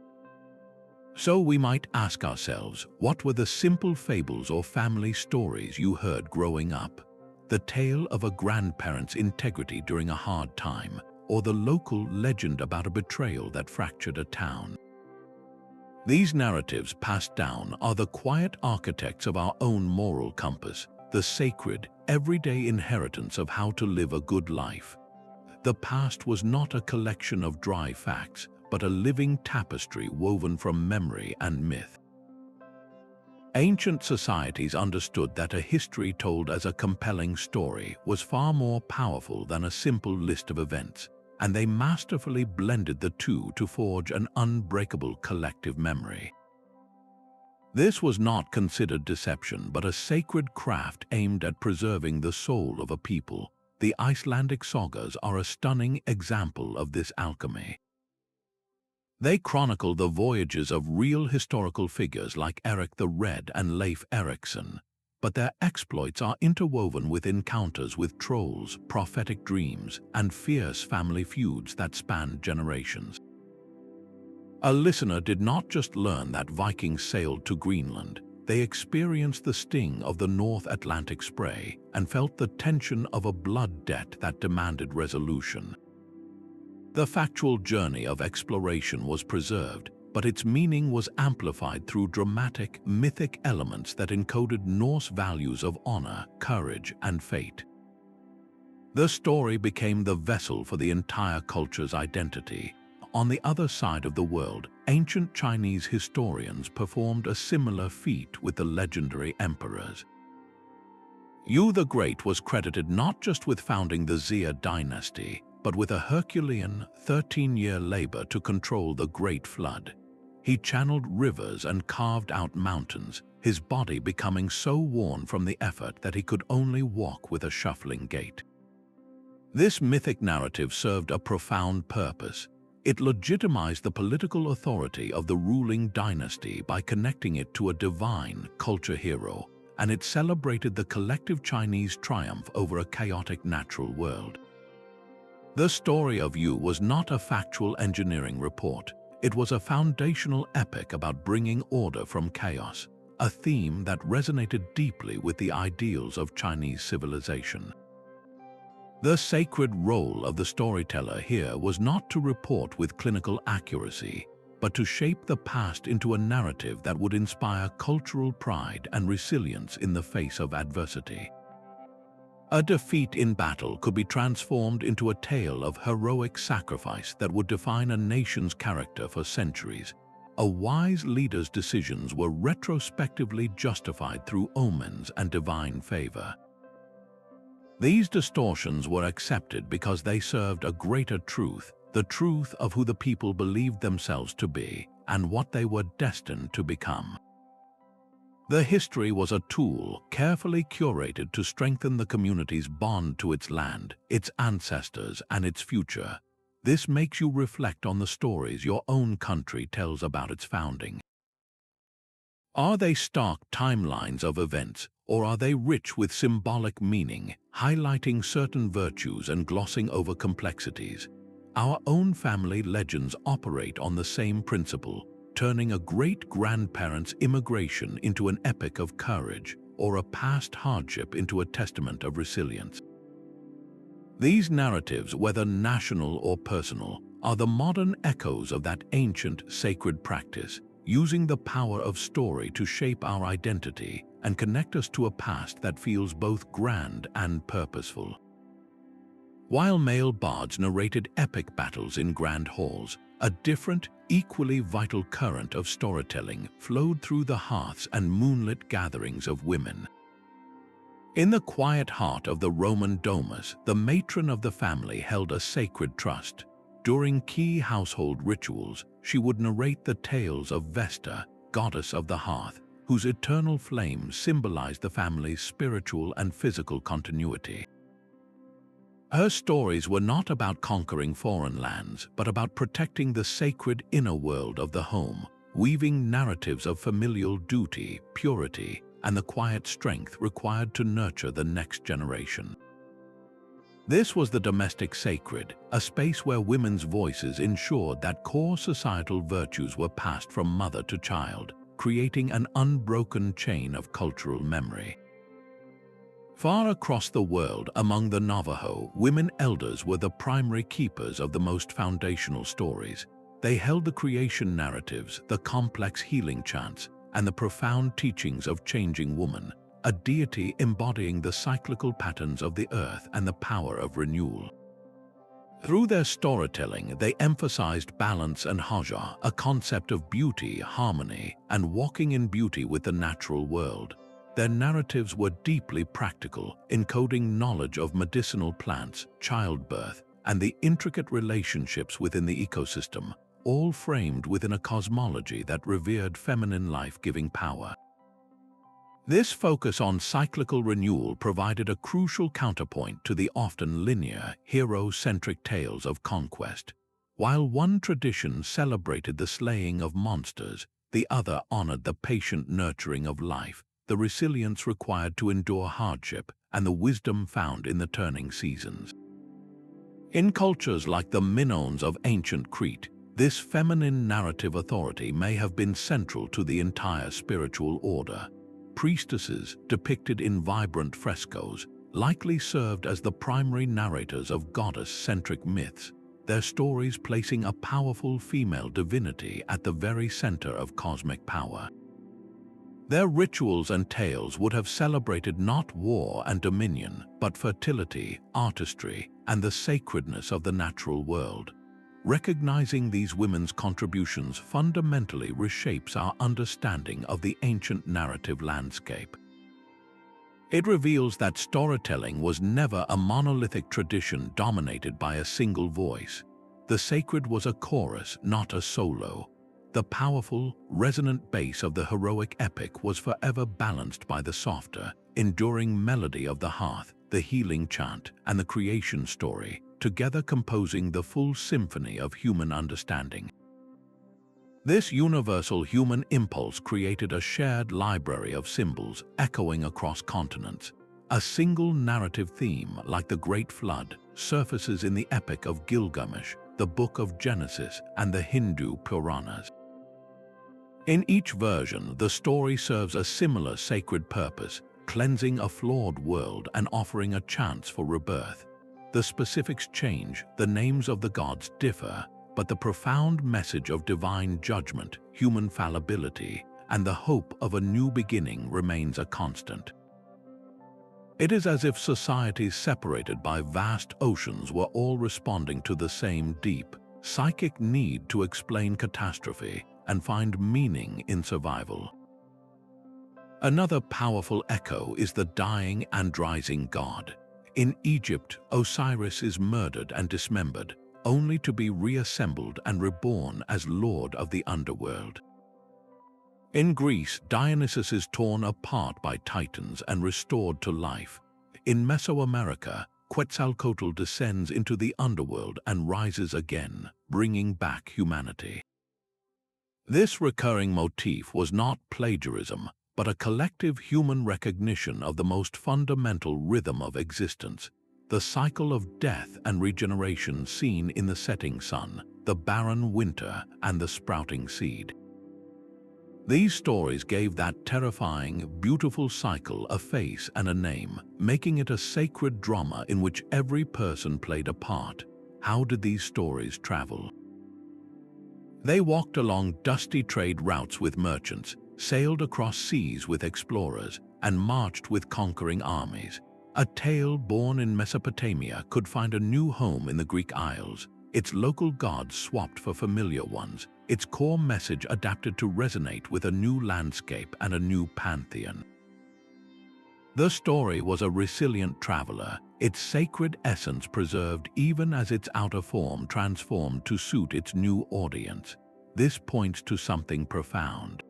So we might ask ourselves, what were the simple fables or family stories you heard growing up? The tale of a grandparent's integrity during a hard time, or the local legend about a betrayal that fractured a town? These narratives passed down are the quiet architects of our own moral compass, the sacred, everyday inheritance of how to live a good life. The past was not a collection of dry facts, but a living tapestry woven from memory and myth. Ancient societies understood that a history told as a compelling story was far more powerful than a simple list of events, and they masterfully blended the two to forge an unbreakable collective memory. This was not considered deception, but a sacred craft aimed at preserving the soul of a people. The Icelandic sagas are a stunning example of this alchemy. They chronicle the voyages of real historical figures like Eric the Red and Leif Erikson, but their exploits are interwoven with encounters with trolls, prophetic dreams, and fierce family feuds that span generations. A listener did not just learn that Vikings sailed to Greenland, they experienced the sting of the North Atlantic spray and felt the tension of a blood debt that demanded resolution. The factual journey of exploration was preserved, but its meaning was amplified through dramatic, mythic elements that encoded Norse values of honor, courage, and fate. The story became the vessel for the entire culture's identity. On the other side of the world, ancient Chinese historians performed a similar feat with the legendary emperors. Yu the Great was credited not just with founding the Xia dynasty, but with a Herculean 13-year labor to control the Great Flood. He channeled rivers and carved out mountains, his body becoming so worn from the effort that he could only walk with a shuffling gait. This mythic narrative served a profound purpose. It legitimized the political authority of the ruling dynasty by connecting it to a divine culture hero, and it celebrated the collective Chinese triumph over a chaotic natural world. The story of Yu was not a factual engineering report. It was a foundational epic about bringing order from chaos, a theme that resonated deeply with the ideals of Chinese civilization. The sacred role of the storyteller here was not to report with clinical accuracy, but to shape the past into a narrative that would inspire cultural pride and resilience in the face of adversity. A defeat in battle could be transformed into a tale of heroic sacrifice that would define a nation's character for centuries. A wise leader's decisions were retrospectively justified through omens and divine favor. These distortions were accepted because they served a greater truth, the truth of who the people believed themselves to be and what they were destined to become. The history was a tool carefully curated to strengthen the community's bond to its land, its ancestors, and its future. This makes you reflect on the stories your own country tells about its founding. Are they stark timelines of events, or are they rich with symbolic meaning, highlighting certain virtues and glossing over complexities? Our own family legends operate on the same principle, turning a great-grandparent's immigration into an epic of courage, or a past hardship into a testament of resilience. These narratives, whether national or personal, are the modern echoes of that ancient sacred practice, using the power of story to shape our identity and connect us to a past that feels both grand and purposeful. While male bards narrated epic battles in grand halls, a different, equally vital current of storytelling flowed through the hearths and moonlit gatherings of women. In the quiet heart of the Roman domus, the matron of the family held a sacred trust. During key household rituals, she would narrate the tales of Vesta, goddess of the hearth, whose eternal flame symbolized the family's spiritual and physical continuity. Her stories were not about conquering foreign lands, but about protecting the sacred inner world of the home, weaving narratives of familial duty, purity, and the quiet strength required to nurture the next generation. This was the domestic sacred, a space where women's voices ensured that core societal virtues were passed from mother to child, creating an unbroken chain of cultural memory. Far across the world, among the Navajo, women elders were the primary keepers of the most foundational stories. They held the creation narratives, the complex healing chants, and the profound teachings of changing woman, a deity embodying the cyclical patterns of the earth and the power of renewal. Through their storytelling, they emphasized balance and haja, a concept of beauty, harmony, and walking in beauty with the natural world. Their narratives were deeply practical, encoding knowledge of medicinal plants, childbirth, and the intricate relationships within the ecosystem, all framed within a cosmology that revered feminine life-giving power. This focus on cyclical renewal provided a crucial counterpoint to the often linear, hero-centric tales of conquest. While one tradition celebrated the slaying of monsters, the other honored the patient nurturing of life, the resilience required to endure hardship, and the wisdom found in the turning seasons. In cultures like the Minoans of ancient Crete, this feminine narrative authority may have been central to the entire spiritual order. Priestesses, depicted in vibrant frescoes, likely served as the primary narrators of goddess-centric myths, their stories placing a powerful female divinity at the very center of cosmic power. Their rituals and tales would have celebrated not war and dominion, but fertility, artistry, and the sacredness of the natural world. Recognizing these women's contributions fundamentally reshapes our understanding of the ancient narrative landscape. It reveals that storytelling was never a monolithic tradition dominated by a single voice. The sacred was a chorus, not a solo. The powerful, resonant bass of the heroic epic was forever balanced by the softer, enduring melody of the hearth, the healing chant, and the creation story, together composing the full symphony of human understanding. This universal human impulse created a shared library of symbols echoing across continents. A single narrative theme, like the Great Flood, surfaces in the epic of Gilgamesh, the Book of Genesis, and the Hindu Puranas. In each version, the story serves a similar sacred purpose, cleansing a flawed world and offering a chance for rebirth. The specifics change, the names of the gods differ, but the profound message of divine judgment, human fallibility, and the hope of a new beginning remains a constant. It is as if societies separated by vast oceans were all responding to the same deep, psychic need to explain catastrophe and find meaning in survival. Another powerful echo is the dying and rising god. In Egypt, Osiris is murdered and dismembered, only to be reassembled and reborn as lord of the underworld. In Greece, Dionysus is torn apart by titans and restored to life. In Mesoamerica, Quetzalcoatl descends into the underworld and rises again, bringing back humanity. This recurring motif was not plagiarism, but a collective human recognition of the most fundamental rhythm of existence, the cycle of death and regeneration seen in the setting sun, the barren winter, and the sprouting seed. These stories gave that terrifying, beautiful cycle a face and a name, making it a sacred drama in which every person played a part. How did these stories travel? They walked along dusty trade routes with merchants, sailed across seas with explorers, and marched with conquering armies. A tale born in Mesopotamia could find a new home in the Greek Isles, its local gods swapped for familiar ones, its core message adapted to resonate with a new landscape and a new pantheon. The story was a resilient traveler, its sacred essence preserved even as its outer form transformed to suit its new audience. This points to something profound.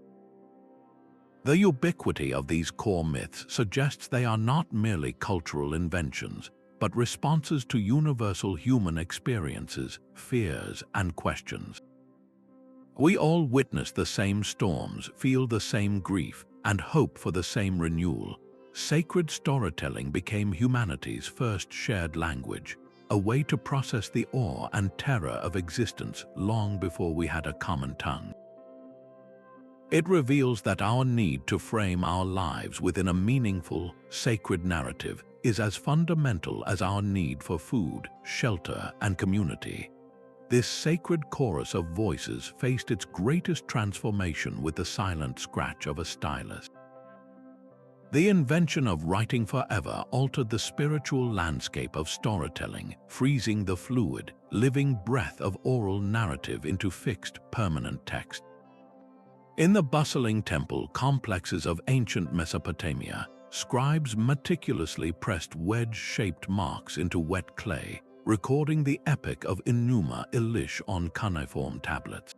The ubiquity of these core myths suggests they are not merely cultural inventions, but responses to universal human experiences, fears, and questions. We all witness the same storms, feel the same grief, and hope for the same renewal. Sacred storytelling became humanity's first shared language, a way to process the awe and terror of existence long before we had a common tongue. It reveals that our need to frame our lives within a meaningful, sacred narrative is as fundamental as our need for food, shelter, and community. This sacred chorus of voices faced its greatest transformation with the silent scratch of a stylus. The invention of writing forever altered the spiritual landscape of storytelling, freezing the fluid, living breath of oral narrative into fixed, permanent text. In the bustling temple complexes of ancient Mesopotamia, scribes meticulously pressed wedge-shaped marks into wet clay, recording the epic of Enuma Elish on cuneiform tablets.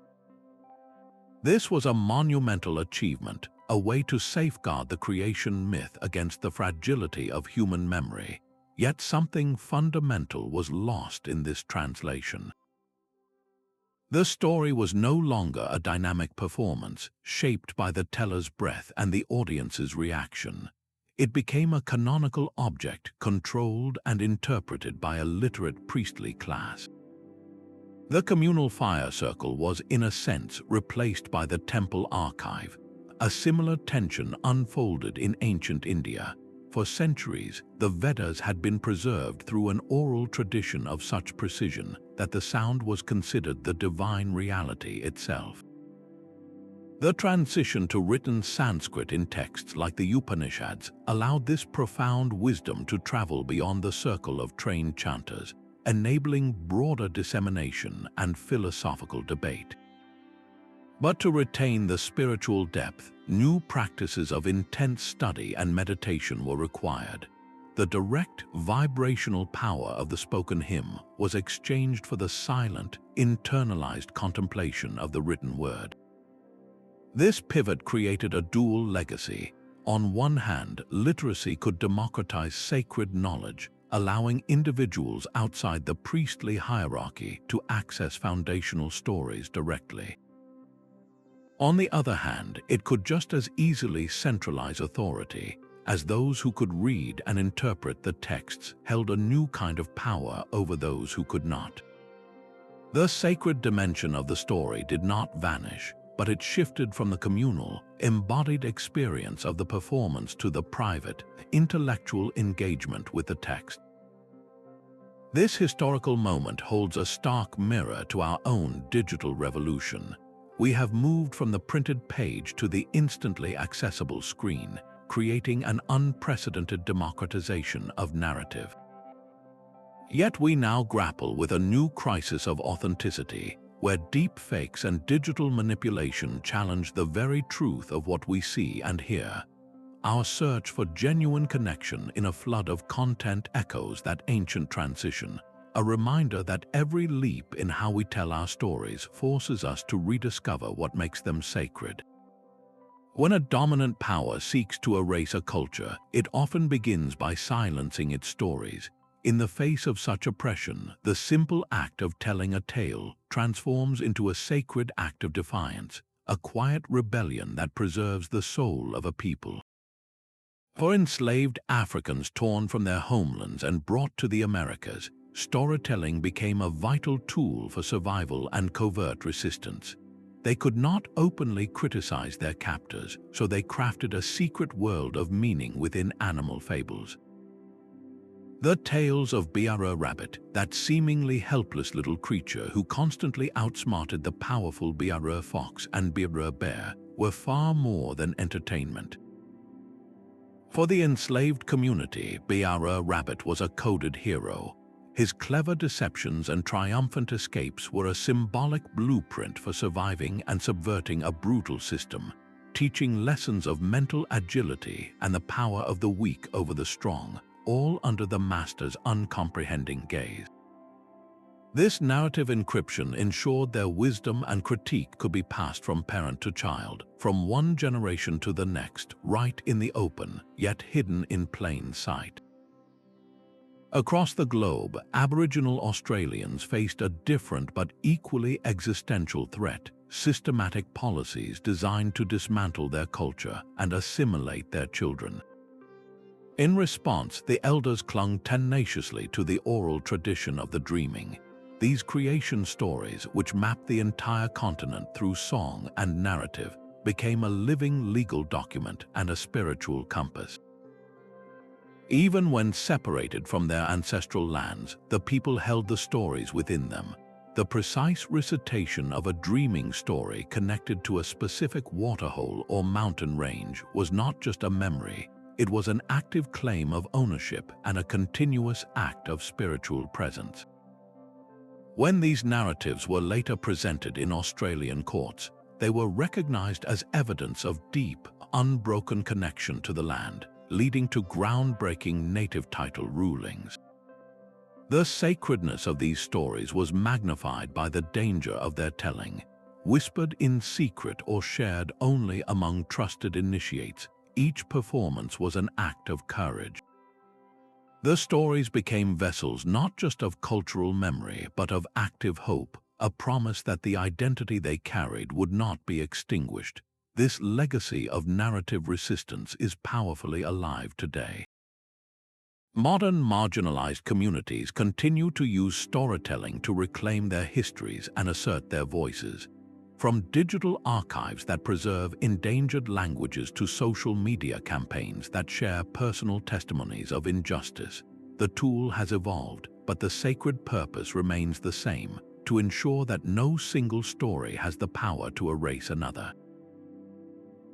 This was a monumental achievement, a way to safeguard the creation myth against the fragility of human memory. Yet something fundamental was lost in this translation. The story was no longer a dynamic performance, shaped by the teller's breath and the audience's reaction. It became a canonical object, controlled and interpreted by a literate priestly class. The communal fire circle was, in a sense, replaced by the temple archive. A similar tension unfolded in ancient India. For centuries, the Vedas had been preserved through an oral tradition of such precision that the sound was considered the divine reality itself. The transition to written Sanskrit in texts like the Upanishads allowed this profound wisdom to travel beyond the circle of trained chanters, enabling broader dissemination and philosophical debate. But to retain the spiritual depth, new practices of intense study and meditation were required. The direct, vibrational power of the spoken hymn was exchanged for the silent, internalized contemplation of the written word. This pivot created a dual legacy. On one hand, literacy could democratize sacred knowledge, allowing individuals outside the priestly hierarchy to access foundational stories directly. On the other hand, it could just as easily centralize authority, as those who could read and interpret the texts held a new kind of power over those who could not. The sacred dimension of the story did not vanish, but it shifted from the communal, embodied experience of the performance to the private, intellectual engagement with the text. This historical moment holds a stark mirror to our own digital revolution. We have moved from the printed page to the instantly accessible screen, creating an unprecedented democratization of narrative. Yet we now grapple with a new crisis of authenticity, where deep fakes and digital manipulation challenge the very truth of what we see and hear. our search for genuine connection in a flood of content echoes that ancient transition, a reminder that every leap in how we tell our stories forces us to rediscover what makes them sacred. When a dominant power seeks to erase a culture, it often begins by silencing its stories. In the face of such oppression, the simple act of telling a tale transforms into a sacred act of defiance, a quiet rebellion that preserves the soul of a people. For enslaved Africans torn from their homelands and brought to the Americas, storytelling became a vital tool for survival and covert resistance. They could not openly criticize their captors, so they crafted a secret world of meaning within animal fables. The tales of Biara Rabbit, that seemingly helpless little creature who constantly outsmarted the powerful Biara Fox and Biara Bear, were far more than entertainment. For the enslaved community, Biara Rabbit was a coded hero. His clever deceptions and triumphant escapes were a symbolic blueprint for surviving and subverting a brutal system, teaching lessons of mental agility and the power of the weak over the strong, all under the master's uncomprehending gaze. This narrative encryption ensured their wisdom and critique could be passed from parent to child, from one generation to the next, right in the open, yet hidden in plain sight. Across the globe, Aboriginal Australians faced a different but equally existential threat: systematic policies designed to dismantle their culture and assimilate their children. In response, the elders clung tenaciously to the oral tradition of the dreaming. These creation stories, which mapped the entire continent through song and narrative, became a living legal document and a spiritual compass. Even when separated from their ancestral lands, the people held the stories within them. The precise recitation of a dreaming story connected to a specific waterhole or mountain range was not just a memory, it was an active claim of ownership and a continuous act of spiritual presence. When these narratives were later presented in Australian courts, they were recognized as evidence of deep, unbroken connection to the land, leading to groundbreaking native title rulings. The sacredness of these stories was magnified by the danger of their telling. Whispered in secret or shared only among trusted initiates, each performance was an act of courage. The stories became vessels not just of cultural memory but of active hope, a promise that the identity they carried would not be extinguished. This legacy of narrative resistance is powerfully alive today. Modern marginalized communities continue to use storytelling to reclaim their histories and assert their voices. From digital archives that preserve endangered languages to social media campaigns that share personal testimonies of injustice, the tool has evolved, but the sacred purpose remains the same: to ensure that no single story has the power to erase another.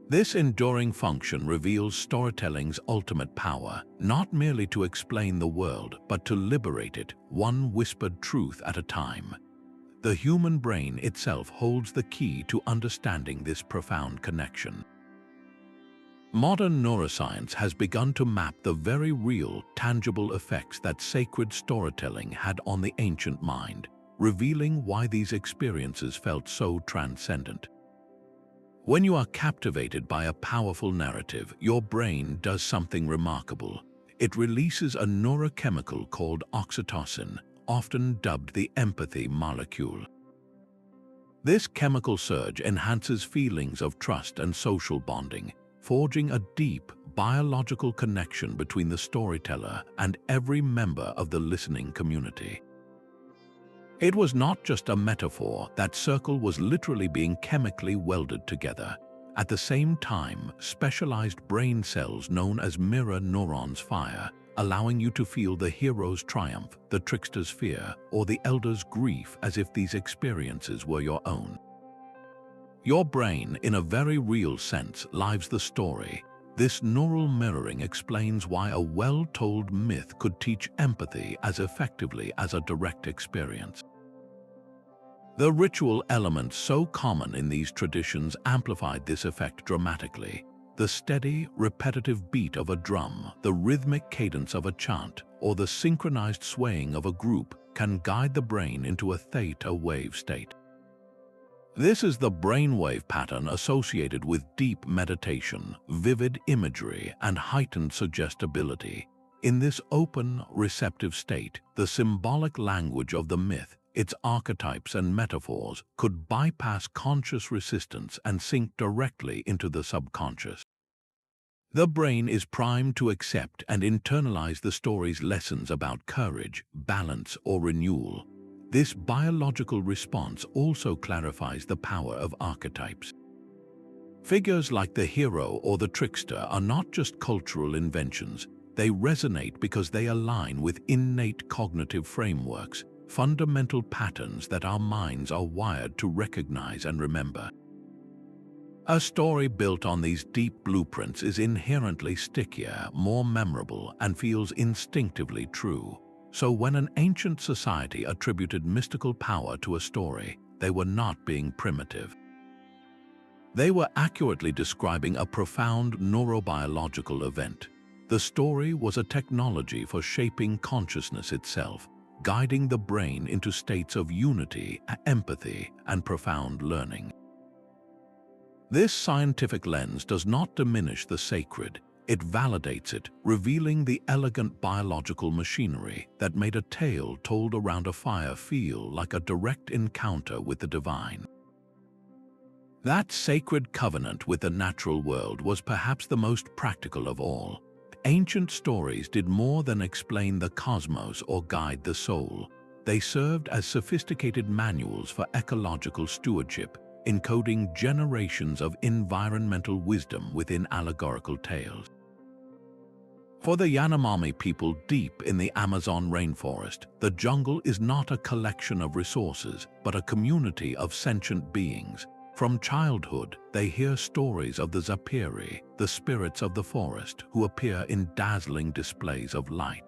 This enduring function reveals storytelling's ultimate power, not merely to explain the world, but to liberate it, one whispered truth at a time. The human brain itself holds the key to understanding this profound connection. Modern neuroscience has begun to map the very real, tangible effects that sacred storytelling had on the ancient mind, revealing why these experiences felt so transcendent. When you are captivated by a powerful narrative, your brain does something remarkable. It releases a neurochemical called oxytocin, often dubbed the empathy molecule. This chemical surge enhances feelings of trust and social bonding, forging a deep, biological connection between the storyteller and every member of the listening community. It was not just a metaphor; that circle was literally being chemically welded together. At the same time, specialized brain cells known as mirror neurons fire, allowing you to feel the hero's triumph, the trickster's fear, or the elder's grief as if these experiences were your own. Your brain, in a very real sense, lives the story. This neural mirroring explains why a well-told myth could teach empathy as effectively as a direct experience. The ritual elements so common in these traditions amplified this effect dramatically. The steady, repetitive beat of a drum, the rhythmic cadence of a chant, or the synchronized swaying of a group can guide the brain into a theta wave state. This is the brainwave pattern associated with deep meditation, vivid imagery, and heightened suggestibility. In this open, receptive state, the symbolic language of the myth, its archetypes and metaphors, could bypass conscious resistance and sink directly into the subconscious. The brain is primed to accept and internalize the story's lessons about courage, balance, or renewal. This biological response also clarifies the power of archetypes. Figures like the hero or the trickster are not just cultural inventions. They resonate because they align with innate cognitive frameworks, fundamental patterns that our minds are wired to recognize and remember. A story built on these deep blueprints is inherently stickier, more memorable, and feels instinctively true. So when an ancient society attributed mystical power to a story, they were not being primitive. They were accurately describing a profound neurobiological event. The story was a technology for shaping consciousness itself, guiding the brain into states of unity, empathy, and profound learning. This scientific lens does not diminish the sacred. It validates it, revealing the elegant biological machinery that made a tale told around a fire feel like a direct encounter with the divine. That sacred covenant with the natural world was perhaps the most practical of all. Ancient stories did more than explain the cosmos or guide the soul. They served as sophisticated manuals for ecological stewardship, encoding generations of environmental wisdom within allegorical tales. For the Yanomami people deep in the Amazon rainforest, the jungle is not a collection of resources, but a community of sentient beings. From childhood, they hear stories of the Zapiri, the spirits of the forest, who appear in dazzling displays of light.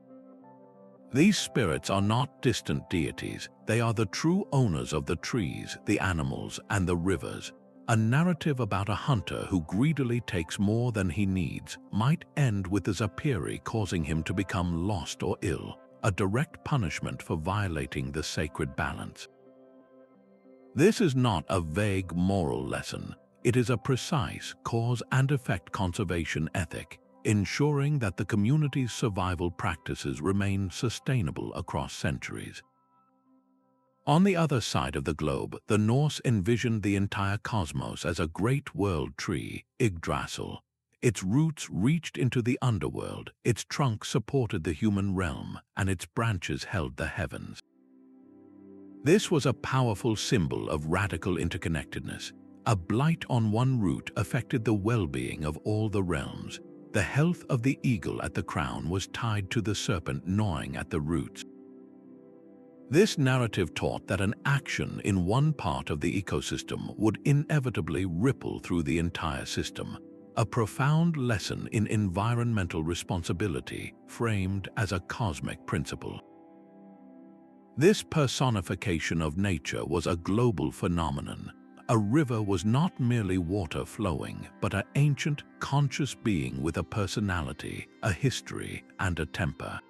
These spirits are not distant deities. They are the true owners of the trees, the animals, and the rivers. A narrative about a hunter who greedily takes more than he needs might end with the Zapiri causing him to become lost or ill, a direct punishment for violating the sacred balance. This is not a vague moral lesson. It is a precise cause and effect conservation ethic, ensuring that the community's survival practices remain sustainable across centuries. On the other side of the globe, the Norse envisioned the entire cosmos as a great world tree, Yggdrasil. Its roots reached into the underworld, its trunk supported the human realm, and its branches held the heavens. This was a powerful symbol of radical interconnectedness. A blight on one root affected the well-being of all the realms. The health of the eagle at the crown was tied to the serpent gnawing at the roots. This narrative taught that an action in one part of the ecosystem would inevitably ripple through the entire system, a profound lesson in environmental responsibility framed as a cosmic principle. This personification of nature was a global phenomenon. A river was not merely water flowing, but an ancient, conscious being with a personality, a history, and a temper.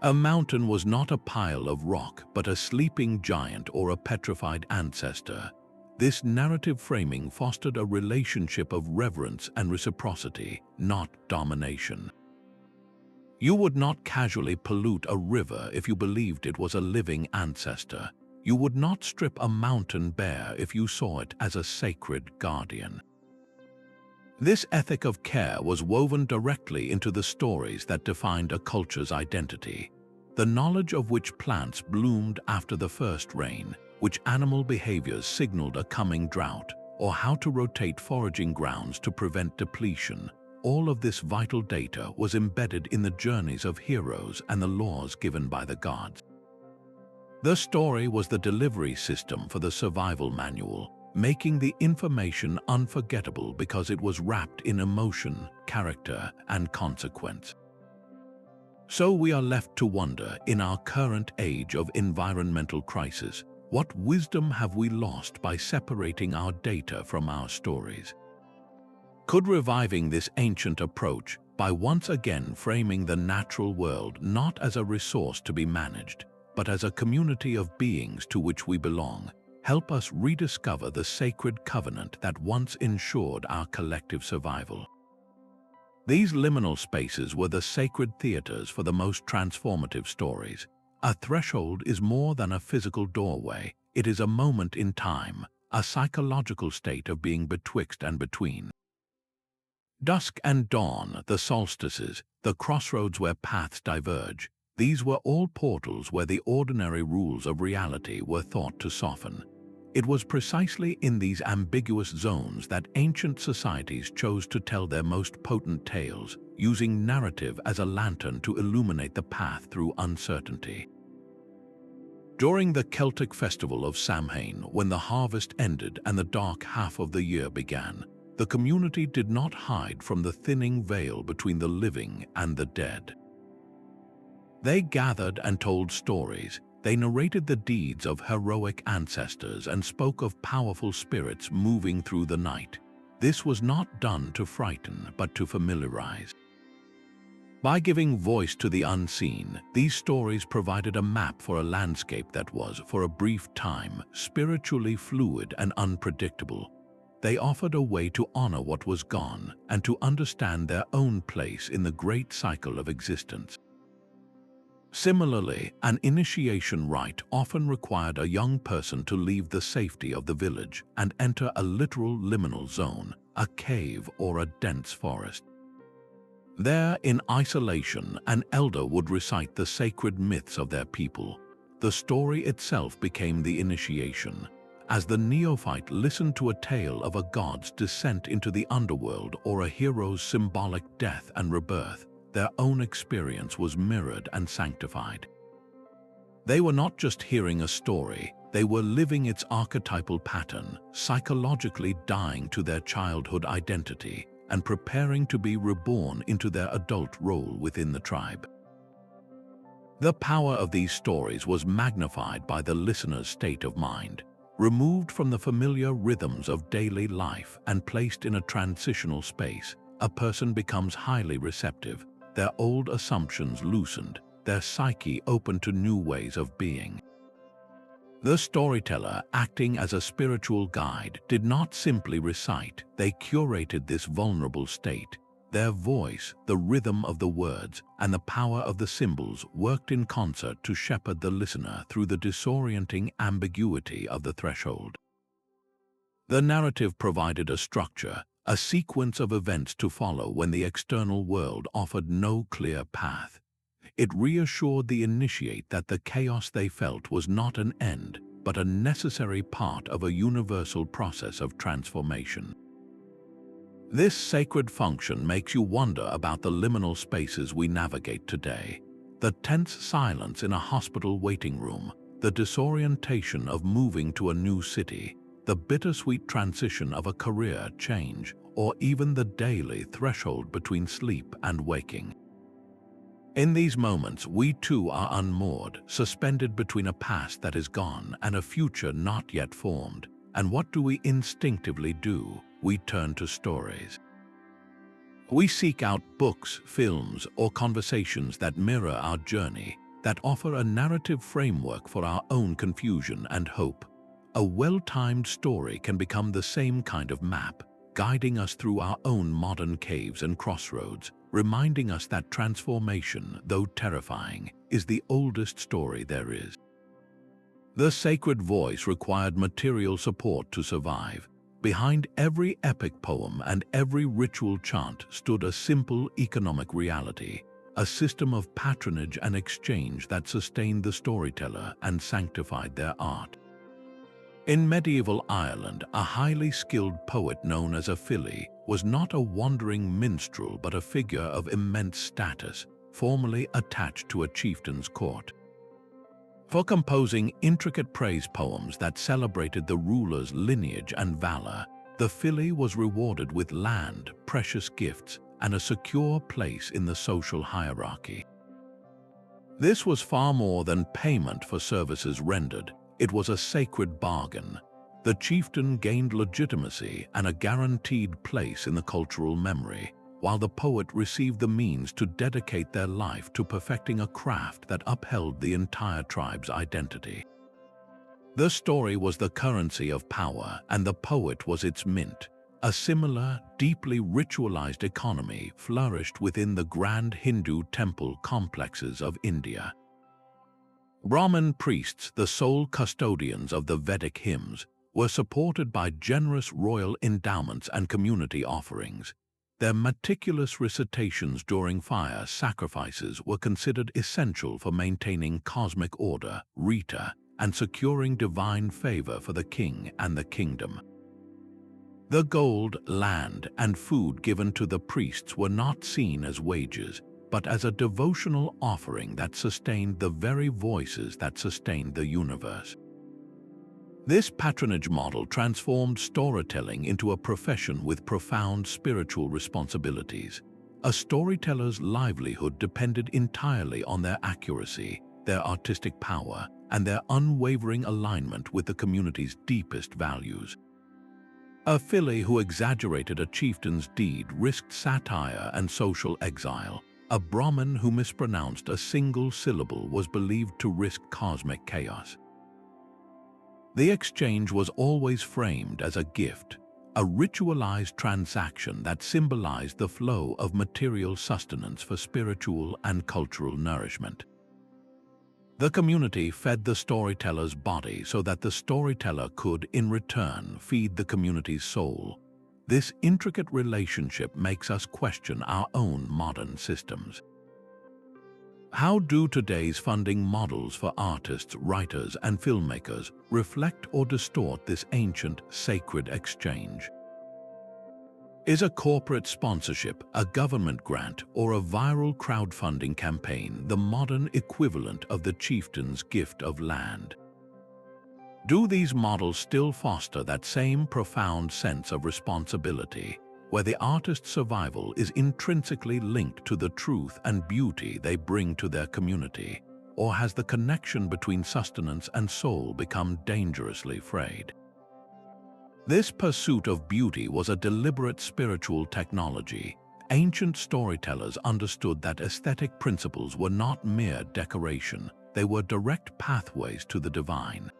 A mountain was not a pile of rock, but a sleeping giant or a petrified ancestor. This narrative framing fostered a relationship of reverence and reciprocity, not domination. You would not casually pollute a river if you believed it was a living ancestor. You would not strip a mountain bare if you saw it as a sacred guardian. This ethic of care was woven directly into the stories that defined a culture's identity. The knowledge of which plants bloomed after the first rain, which animal behaviors signaled a coming drought, or how to rotate foraging grounds to prevent depletion. All of this vital data was embedded in the journeys of heroes and the laws given by the gods. The story was the delivery system for the survival manual, making the information unforgettable because it was wrapped in emotion, character, and consequence. So we are left to wonder, in our current age of environmental crisis, what wisdom have we lost by separating our data from our stories? Could reviving this ancient approach by once again framing the natural world not as a resource to be managed, but as a community of beings to which we belong, help us rediscover the sacred covenant that once ensured our collective survival. These liminal spaces were the sacred theaters for the most transformative stories. A threshold is more than a physical doorway. It is a moment in time, a psychological state of being betwixt and between. Dusk and dawn, the solstices, the crossroads where paths diverge, these were all portals where the ordinary rules of reality were thought to soften. It was precisely in these ambiguous zones that ancient societies chose to tell their most potent tales, using narrative as a lantern to illuminate the path through uncertainty. During the Celtic festival of Samhain, when the harvest ended and the dark half of the year began, the community did not hide from the thinning veil between the living and the dead. They gathered and told stories. They narrated the deeds of heroic ancestors and spoke of powerful spirits moving through the night. This was not done to frighten, but to familiarize. By giving voice to the unseen, these stories provided a map for a landscape that was, for a brief time, spiritually fluid and unpredictable. They offered a way to honor what was gone and to understand their own place in the great cycle of existence. Similarly, an initiation rite often required a young person to leave the safety of the village and enter a literal liminal zone, a cave or a dense forest. There, in isolation, an elder would recite the sacred myths of their people. The story itself became the initiation. As the neophyte listened to a tale of a god's descent into the underworld or a hero's symbolic death and rebirth, their own experience was mirrored and sanctified. They were not just hearing a story, they were living its archetypal pattern, psychologically dying to their childhood identity and preparing to be reborn into their adult role within the tribe. The power of these stories was magnified by the listener's state of mind. Removed from the familiar rhythms of daily life and placed in a transitional space, a person becomes highly receptive, their old assumptions loosened, their psyche open to new ways of being. The storyteller, acting as a spiritual guide, did not simply recite, they curated this vulnerable state. Their voice, the rhythm of the words, and the power of the symbols worked in concert to shepherd the listener through the disorienting ambiguity of the threshold. The narrative provided a structure, a sequence of events to follow when the external world offered no clear path. It reassured the initiate that the chaos they felt was not an end, but a necessary part of a universal process of transformation. This sacred function makes you wonder about the liminal spaces we navigate today. The tense silence in a hospital waiting room, the disorientation of moving to a new city, the bittersweet transition of a career change, or even the daily threshold between sleep and waking. In these moments, we too are unmoored, suspended between a past that is gone and a future not yet formed. And what do we instinctively do? We turn to stories. We seek out books, films, or conversations that mirror our journey, that offer a narrative framework for our own confusion and hope. A well-timed story can become the same kind of map, guiding us through our own modern caves and crossroads, reminding us that transformation, though terrifying, is the oldest story there is. The sacred voice required material support to survive. Behind every epic poem and every ritual chant stood a simple economic reality, a system of patronage and exchange that sustained the storyteller and sanctified their art. In medieval Ireland, a highly skilled poet known as a filly was not a wandering minstrel but a figure of immense status, formally attached to a chieftain's court. For composing intricate praise poems that celebrated the ruler's lineage and valor, the filly was rewarded with land, precious gifts, and a secure place in the social hierarchy. This was far more than payment for services rendered. It was a sacred bargain. the chieftain gained legitimacy and a guaranteed place in the cultural memory, while the poet received the means to dedicate their life to perfecting a craft that upheld the entire tribe's identity. The story was the currency of power, and the poet was its mint. A similar, deeply ritualized economy flourished within the grand Hindu temple complexes of India. Brahmin priests, the sole custodians of the Vedic hymns, were supported by generous royal endowments and community offerings. Their meticulous recitations during fire sacrifices were considered essential for maintaining cosmic order, Rita, and securing divine favor for the king and the kingdom. The gold, land, and food given to the priests were not seen as wages, but as a devotional offering that sustained the very voices that sustained the universe. This patronage model transformed storytelling into a profession with profound spiritual responsibilities. A storyteller's livelihood depended entirely on their accuracy, their artistic power, and their unwavering alignment with the community's deepest values. A filly who exaggerated a chieftain's deed risked satire and social exile. A Brahmin who mispronounced a single syllable was believed to risk cosmic chaos. The exchange was always framed as a gift, a ritualized transaction that symbolized the flow of material sustenance for spiritual and cultural nourishment. The community fed the storyteller's body so that the storyteller could, in return, feed the community's soul. This intricate relationship makes us question our own modern systems. How do today's funding models for artists, writers, and filmmakers reflect or distort this ancient, sacred exchange? Is a corporate sponsorship, a government grant, or a viral crowdfunding campaign the modern equivalent of the chieftain's gift of land? Do these models still foster that same profound sense of responsibility, where the artist's survival is intrinsically linked to the truth and beauty they bring to their community, or has the connection between sustenance and soul become dangerously frayed? This pursuit of beauty was a deliberate spiritual technology. Ancient storytellers understood that aesthetic principles were not mere decoration, they were direct pathways to the divine.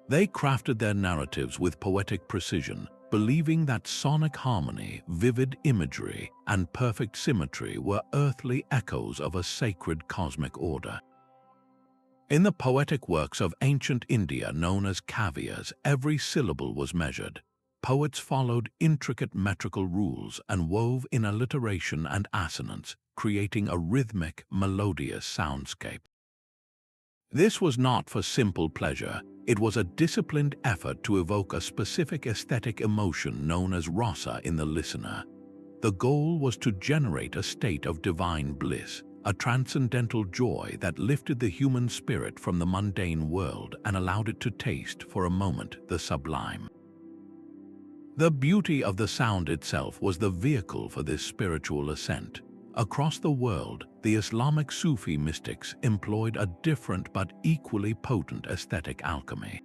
They crafted their narratives with poetic precision, believing that sonic harmony, vivid imagery, and perfect symmetry were earthly echoes of a sacred cosmic order. In the poetic works of ancient India known as kavyas, every syllable was measured. Poets followed intricate metrical rules and wove in alliteration and assonance, creating a rhythmic, melodious soundscape. This was not for simple pleasure. It was a disciplined effort to evoke a specific aesthetic emotion known as rasa in the listener. The goal was to generate a state of divine bliss, a transcendental joy that lifted the human spirit from the mundane world and allowed it to taste, for a moment, the sublime. The beauty of the sound itself was the vehicle for this spiritual ascent. Across the world, the Islamic Sufi mystics employed a different but equally potent aesthetic alchemy.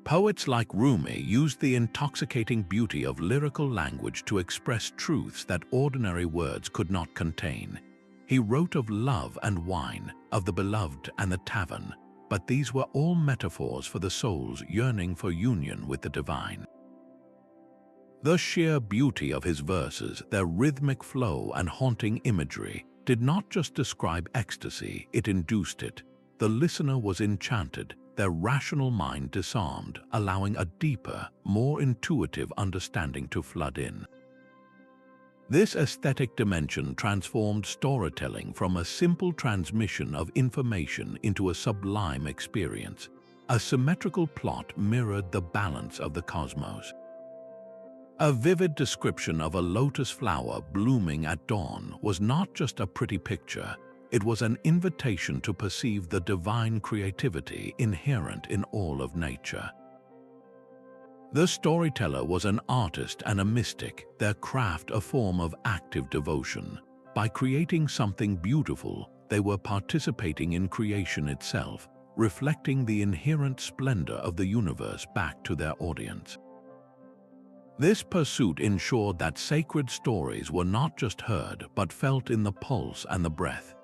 Poets like Rumi used the intoxicating beauty of lyrical language to express truths that ordinary words could not contain. He wrote of love and wine, of the beloved and the tavern, but these were all metaphors for the soul's yearning for union with the divine. The sheer beauty of his verses, their rhythmic flow and haunting imagery, did not just describe ecstasy, it induced it. The listener was enchanted, their rational mind disarmed, allowing a deeper, more intuitive understanding to flood in. This aesthetic dimension transformed storytelling from a simple transmission of information into a sublime experience. A symmetrical plot mirrored the balance of the cosmos. A vivid description of a lotus flower blooming at dawn was not just a pretty picture, it was an invitation to perceive the divine creativity inherent in all of nature. The storyteller was an artist and a mystic, their craft a form of active devotion. By creating something beautiful, they were participating in creation itself, reflecting the inherent splendor of the universe back to their audience. This pursuit ensured that sacred stories were not just heard but felt in the pulse and the breath.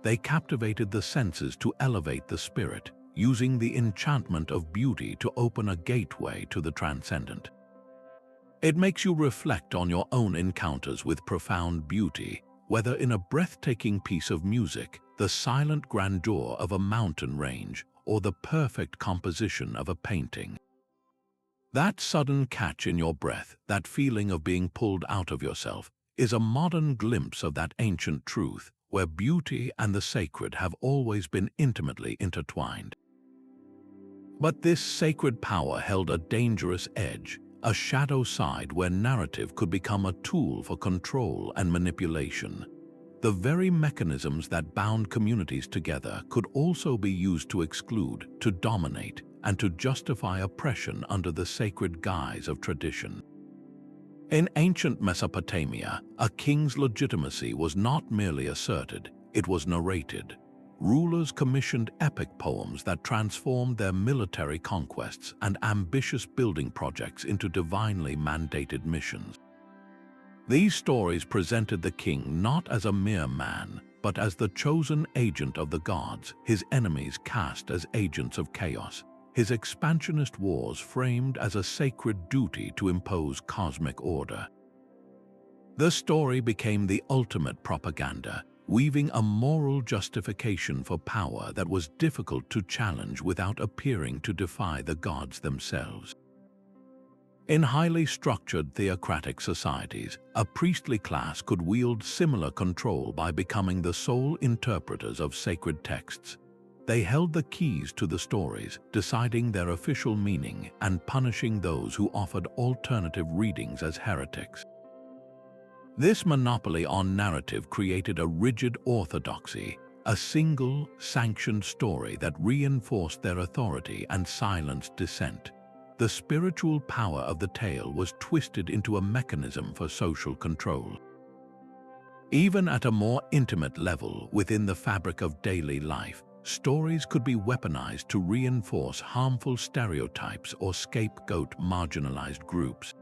They captivated the senses to elevate the spirit, using the enchantment of beauty to open a gateway to the transcendent. It makes you reflect on your own encounters with profound beauty, whether in a breathtaking piece of music, the silent grandeur of a mountain range, or the perfect composition of a painting. That sudden catch in your breath, that feeling of being pulled out of yourself, is a modern glimpse of that ancient truth, where beauty and the sacred have always been intimately intertwined. But this sacred power held a dangerous edge, a shadow side where narrative could become a tool for control and manipulation. The very mechanisms that bound communities together could also be used to exclude, to dominate, and to justify oppression under the sacred guise of tradition. In ancient Mesopotamia, a king's legitimacy was not merely asserted, it was narrated. Rulers commissioned epic poems that transformed their military conquests and ambitious building projects into divinely mandated missions. These stories presented the king not as a mere man, but as the chosen agent of the gods, his enemies cast as agents of chaos, his expansionist wars framed as a sacred duty to impose cosmic order. The story became the ultimate propaganda, weaving a moral justification for power that was difficult to challenge without appearing to defy the gods themselves. In highly structured theocratic societies, a priestly class could wield similar control by becoming the sole interpreters of sacred texts. They held the keys to the stories, deciding their official meaning and punishing those who offered alternative readings as heretics. This monopoly on narrative created a rigid orthodoxy, a single, sanctioned story that reinforced their authority and silenced dissent. The spiritual power of the tale was twisted into a mechanism for social control. Even at a more intimate level within the fabric of daily life, stories could be weaponized to reinforce harmful stereotypes or scapegoat marginalized groups.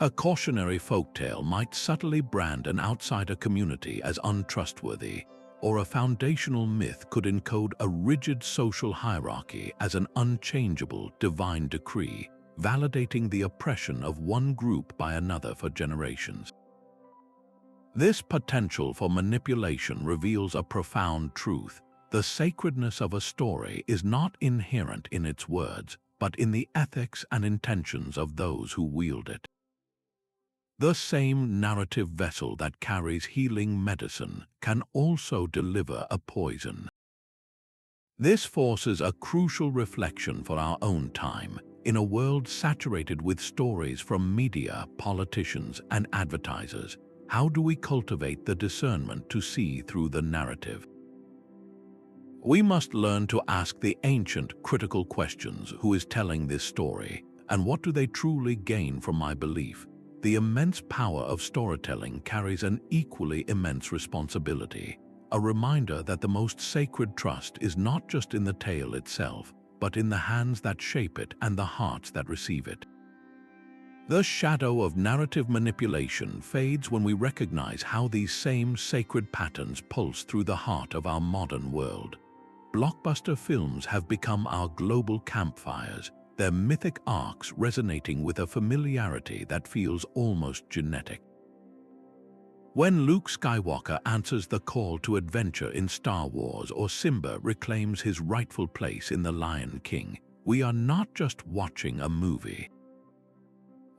A cautionary folktale might subtly brand an outsider community as untrustworthy, or a foundational myth could encode a rigid social hierarchy as an unchangeable divine decree, validating the oppression of one group by another for generations. This potential for manipulation reveals a profound truth. The sacredness of a story is not inherent in its words, but in the ethics and intentions of those who wield it. The same narrative vessel that carries healing medicine can also deliver a poison. This forces a crucial reflection for our own time, in a world saturated with stories from media, politicians, and advertisers. How do we cultivate the discernment to see through the narrative? We must learn to ask the ancient, critical questions: who is telling this story, and what do they truly gain from my belief? The immense power of storytelling carries an equally immense responsibility, a reminder that the most sacred trust is not just in the tale itself, but in the hands that shape it and the hearts that receive it. The shadow of narrative manipulation fades when we recognize how these same sacred patterns pulse through the heart of our modern world. Blockbuster films have become our global campfires, their mythic arcs resonating with a familiarity that feels almost genetic. When Luke Skywalker answers the call to adventure in Star Wars, or Simba reclaims his rightful place in The Lion King, we are not just watching a movie.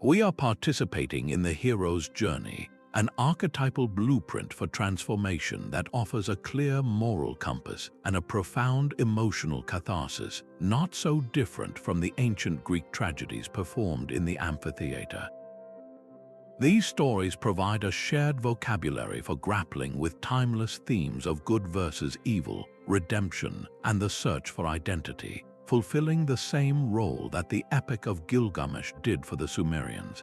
We are participating in the hero's journey, an archetypal blueprint for transformation that offers a clear moral compass and a profound emotional catharsis, not so different from the ancient Greek tragedies performed in the Amphitheater. These stories provide a shared vocabulary for grappling with timeless themes of good versus evil, redemption, and the search for identity, fulfilling the same role that the Epic of Gilgamesh did for the Sumerians.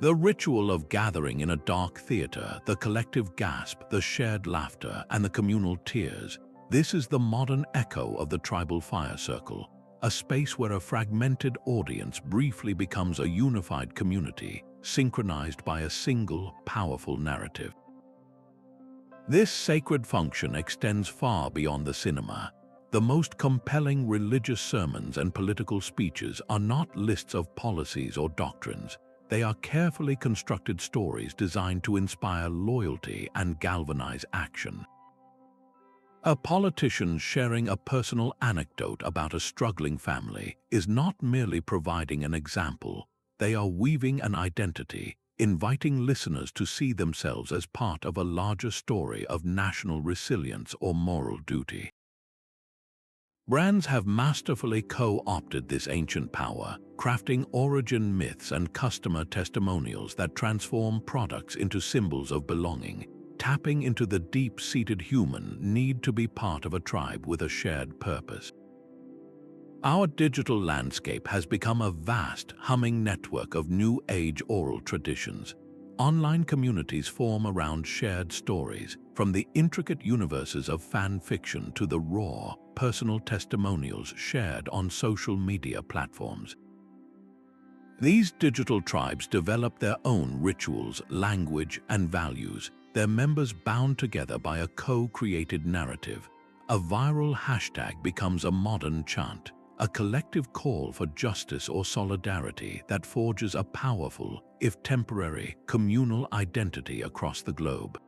The ritual of gathering in a dark theater, the collective gasp, the shared laughter, and the communal tears, This is the modern echo of the tribal fire circle, a space where a fragmented audience briefly becomes a unified community, synchronized by a single, powerful narrative. This sacred function extends far beyond the cinema. The most compelling religious sermons and political speeches are not lists of policies or doctrines. They are carefully constructed stories designed to inspire loyalty and galvanize action. A politician sharing a personal anecdote about a struggling family is not merely providing an example. They are weaving an identity, inviting listeners to see themselves as part of a larger story of national resilience or moral duty. Brands have masterfully co-opted this ancient power, crafting origin myths and customer testimonials that transform products into symbols of belonging, tapping into the deep-seated human need to be part of a tribe with a shared purpose. Our digital landscape has become a vast, humming network of new age oral traditions. Online communities form around shared stories, from the intricate universes of fan fiction to the raw, personal testimonials shared on social media platforms. These digital tribes develop their own rituals, language, and values, their members bound together by a co-created narrative. A viral hashtag becomes a modern chant, a collective call for justice or solidarity that forges a powerful, if temporary, communal identity across the globe.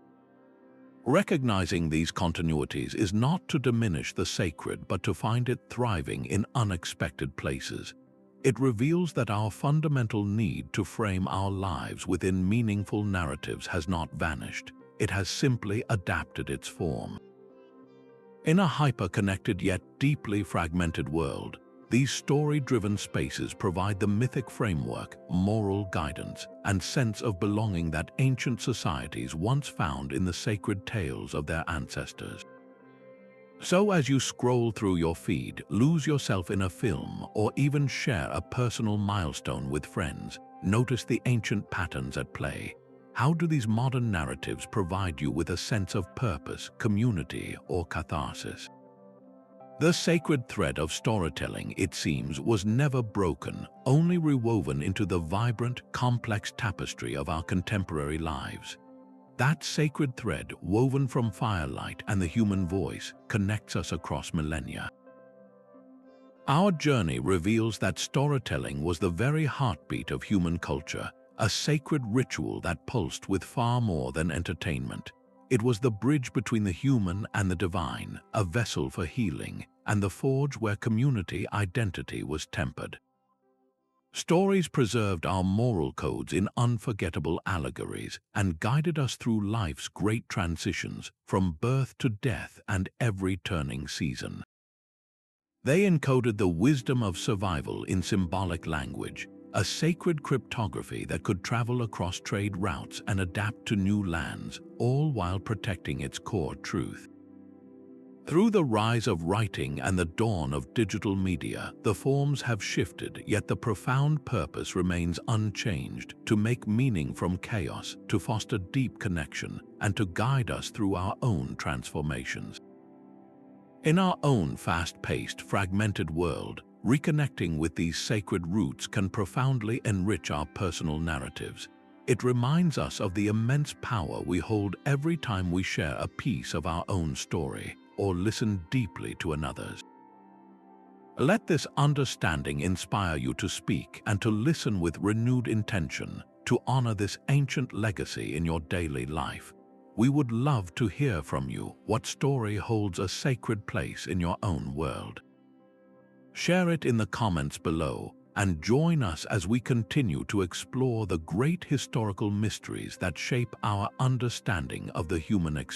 Recognizing these continuities is not to diminish the sacred but to find it thriving in unexpected places. It reveals that our fundamental need to frame our lives within meaningful narratives has not vanished. It has simply adapted its form. In a hyper-connected yet deeply fragmented world, these story-driven spaces provide the mythic framework, moral guidance, and sense of belonging that ancient societies once found in the sacred tales of their ancestors. So as you scroll through your feed, lose yourself in a film, or even share a personal milestone with friends, notice the ancient patterns at play. How do these modern narratives provide you with a sense of purpose, community, or catharsis? The sacred thread of storytelling, it seems, was never broken, only rewoven into the vibrant, complex tapestry of our contemporary lives. That sacred thread, woven from firelight and the human voice, connects us across millennia. Our journey reveals that storytelling was the very heartbeat of human culture, a sacred ritual that pulsed with far more than entertainment. It was the bridge between the human and the divine, a vessel for healing, and the forge where community identity was tempered. Stories preserved our moral codes in unforgettable allegories and guided us through life's great transitions, from birth to death and every turning season. They encoded the wisdom of survival in symbolic language, a sacred cryptography that could travel across trade routes and adapt to new lands, all while protecting its core truth. Through the rise of writing and the dawn of digital media, the forms have shifted, yet the profound purpose remains unchanged: to make meaning from chaos, to foster deep connection, and to guide us through our own transformations. In our own fast-paced, fragmented world, reconnecting with these sacred roots can profoundly enrich our personal narratives. It reminds us of the immense power we hold every time we share a piece of our own story or listen deeply to another's. Let this understanding inspire you to speak and to listen with renewed intention, to honor this ancient legacy in your daily life. We would love to hear from you. What story holds a sacred place in your own world? Share it in the comments below and join us as we continue to explore the great historical mysteries that shape our understanding of the human experience.